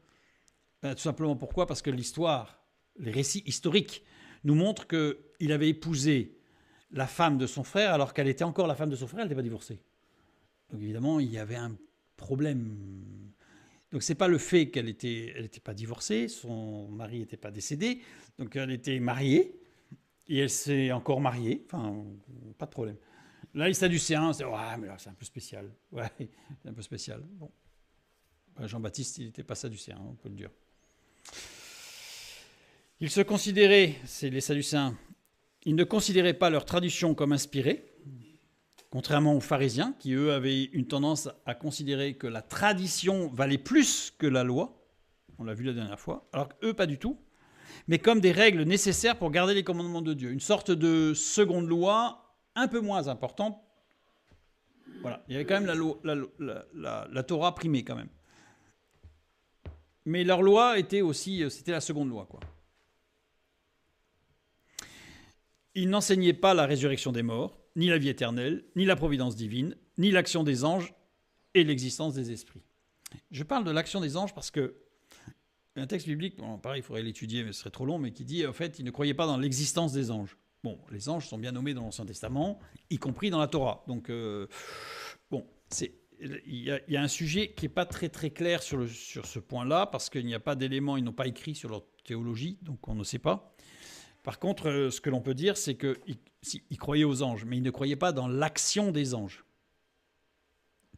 ben, tout simplement pourquoi ? Parce que l'histoire, les récits historiques, nous montrent qu'il avait épousé la femme de son frère alors qu'elle était encore la femme de son frère, elle n'était pas divorcée. Donc évidemment, il y avait un problème. Donc c'est pas le fait qu'elle était pas divorcée, son mari n'était pas décédé, donc elle était mariée et elle s'est encore mariée, enfin pas de problème. Là, les Sadducéens, c'est ouais, mais là c'est un peu spécial. Ouais, c'est un peu spécial. Bon, Jean-Baptiste, il n'était pas Sadducéen, on peut le dire. Ils se considéraient, c'est les Sadducéens, ils ne considéraient pas leur tradition comme inspirée, contrairement aux pharisiens, qui eux avaient une tendance à considérer que la tradition valait plus que la loi, on l'a vu la dernière fois, alors qu'eux pas du tout, mais comme des règles nécessaires pour garder les commandements de Dieu, une sorte de seconde loi un peu moins importante. Voilà, il y avait quand même la Torah primée quand même. Mais leur loi était aussi, c'était la seconde loi, quoi. Ils n'enseignaient pas la résurrection des morts, ni la vie éternelle, ni la providence divine, ni l'action des anges et l'existence des esprits. Je parle de l'action des anges parce que un texte biblique, bon, pareil, il faudrait l'étudier, mais ce serait trop long, mais qui dit, en fait, ils ne croyaient pas dans l'existence des anges. Bon, les anges sont bien nommés dans l'Ancien Testament, y compris dans la Torah. Donc, bon, il y a un sujet qui n'est pas très très clair sur ce point-là, parce qu'il n'y a pas d'éléments, ils n'ont pas écrit sur leur théologie, donc on ne sait pas. Par contre, ce que l'on peut dire, c'est qu'ils croyaient aux anges, mais ils ne croyaient pas dans l'action des anges.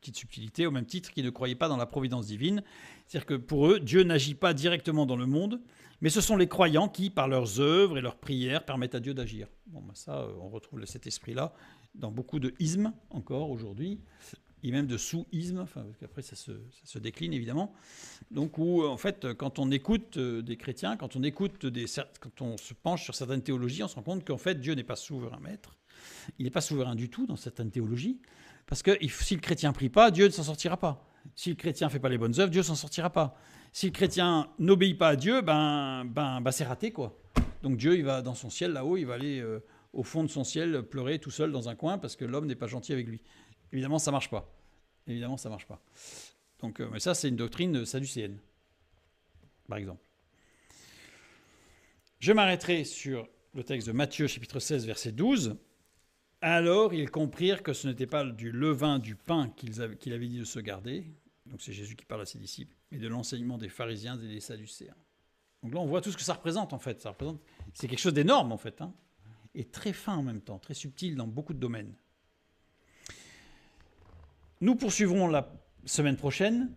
Petite subtilité, au même titre qu'ils ne croyaient pas dans la providence divine. C'est-à-dire que pour eux, Dieu n'agit pas directement dans le monde, mais ce sont les croyants qui, par leurs œuvres et leurs prières, permettent à Dieu d'agir. Bon, ben ça, on retrouve cet esprit-là dans beaucoup de ismes encore aujourd'hui, et même de sous-ismes, enfin, parce qu'après ça se décline évidemment. Donc où, en fait, quand on écoute des chrétiens, quand on se penche sur certaines théologies, on se rend compte qu'en fait, Dieu n'est pas souverain maître. Il n'est pas souverain du tout dans certaines théologies, parce que si le chrétien ne prie pas, Dieu ne s'en sortira pas. Si le chrétien ne fait pas les bonnes œuvres, Dieu ne s'en sortira pas. Si le chrétien n'obéit pas à Dieu, c'est raté, quoi. Donc Dieu, il va dans son ciel là-haut, il va aller au fond de son ciel pleurer tout seul dans un coin parce que l'homme n'est pas gentil avec lui. Évidemment, ça ne marche pas. Évidemment, ça ne marche pas. Donc, mais ça, c'est une doctrine sadducéenne, par exemple. Je m'arrêterai sur le texte de Matthieu, chapitre 16, verset 12. Alors, ils comprirent que ce n'était pas du levain, du pain qu'il avait dit de se garder, donc c'est Jésus qui parle à ses disciples, mais de l'enseignement des pharisiens et des sadducéens. Donc là, on voit tout ce que ça représente, en fait. C'est quelque chose d'énorme, en fait, hein, et très fin en même temps, très subtil dans beaucoup de domaines. Nous poursuivrons la semaine prochaine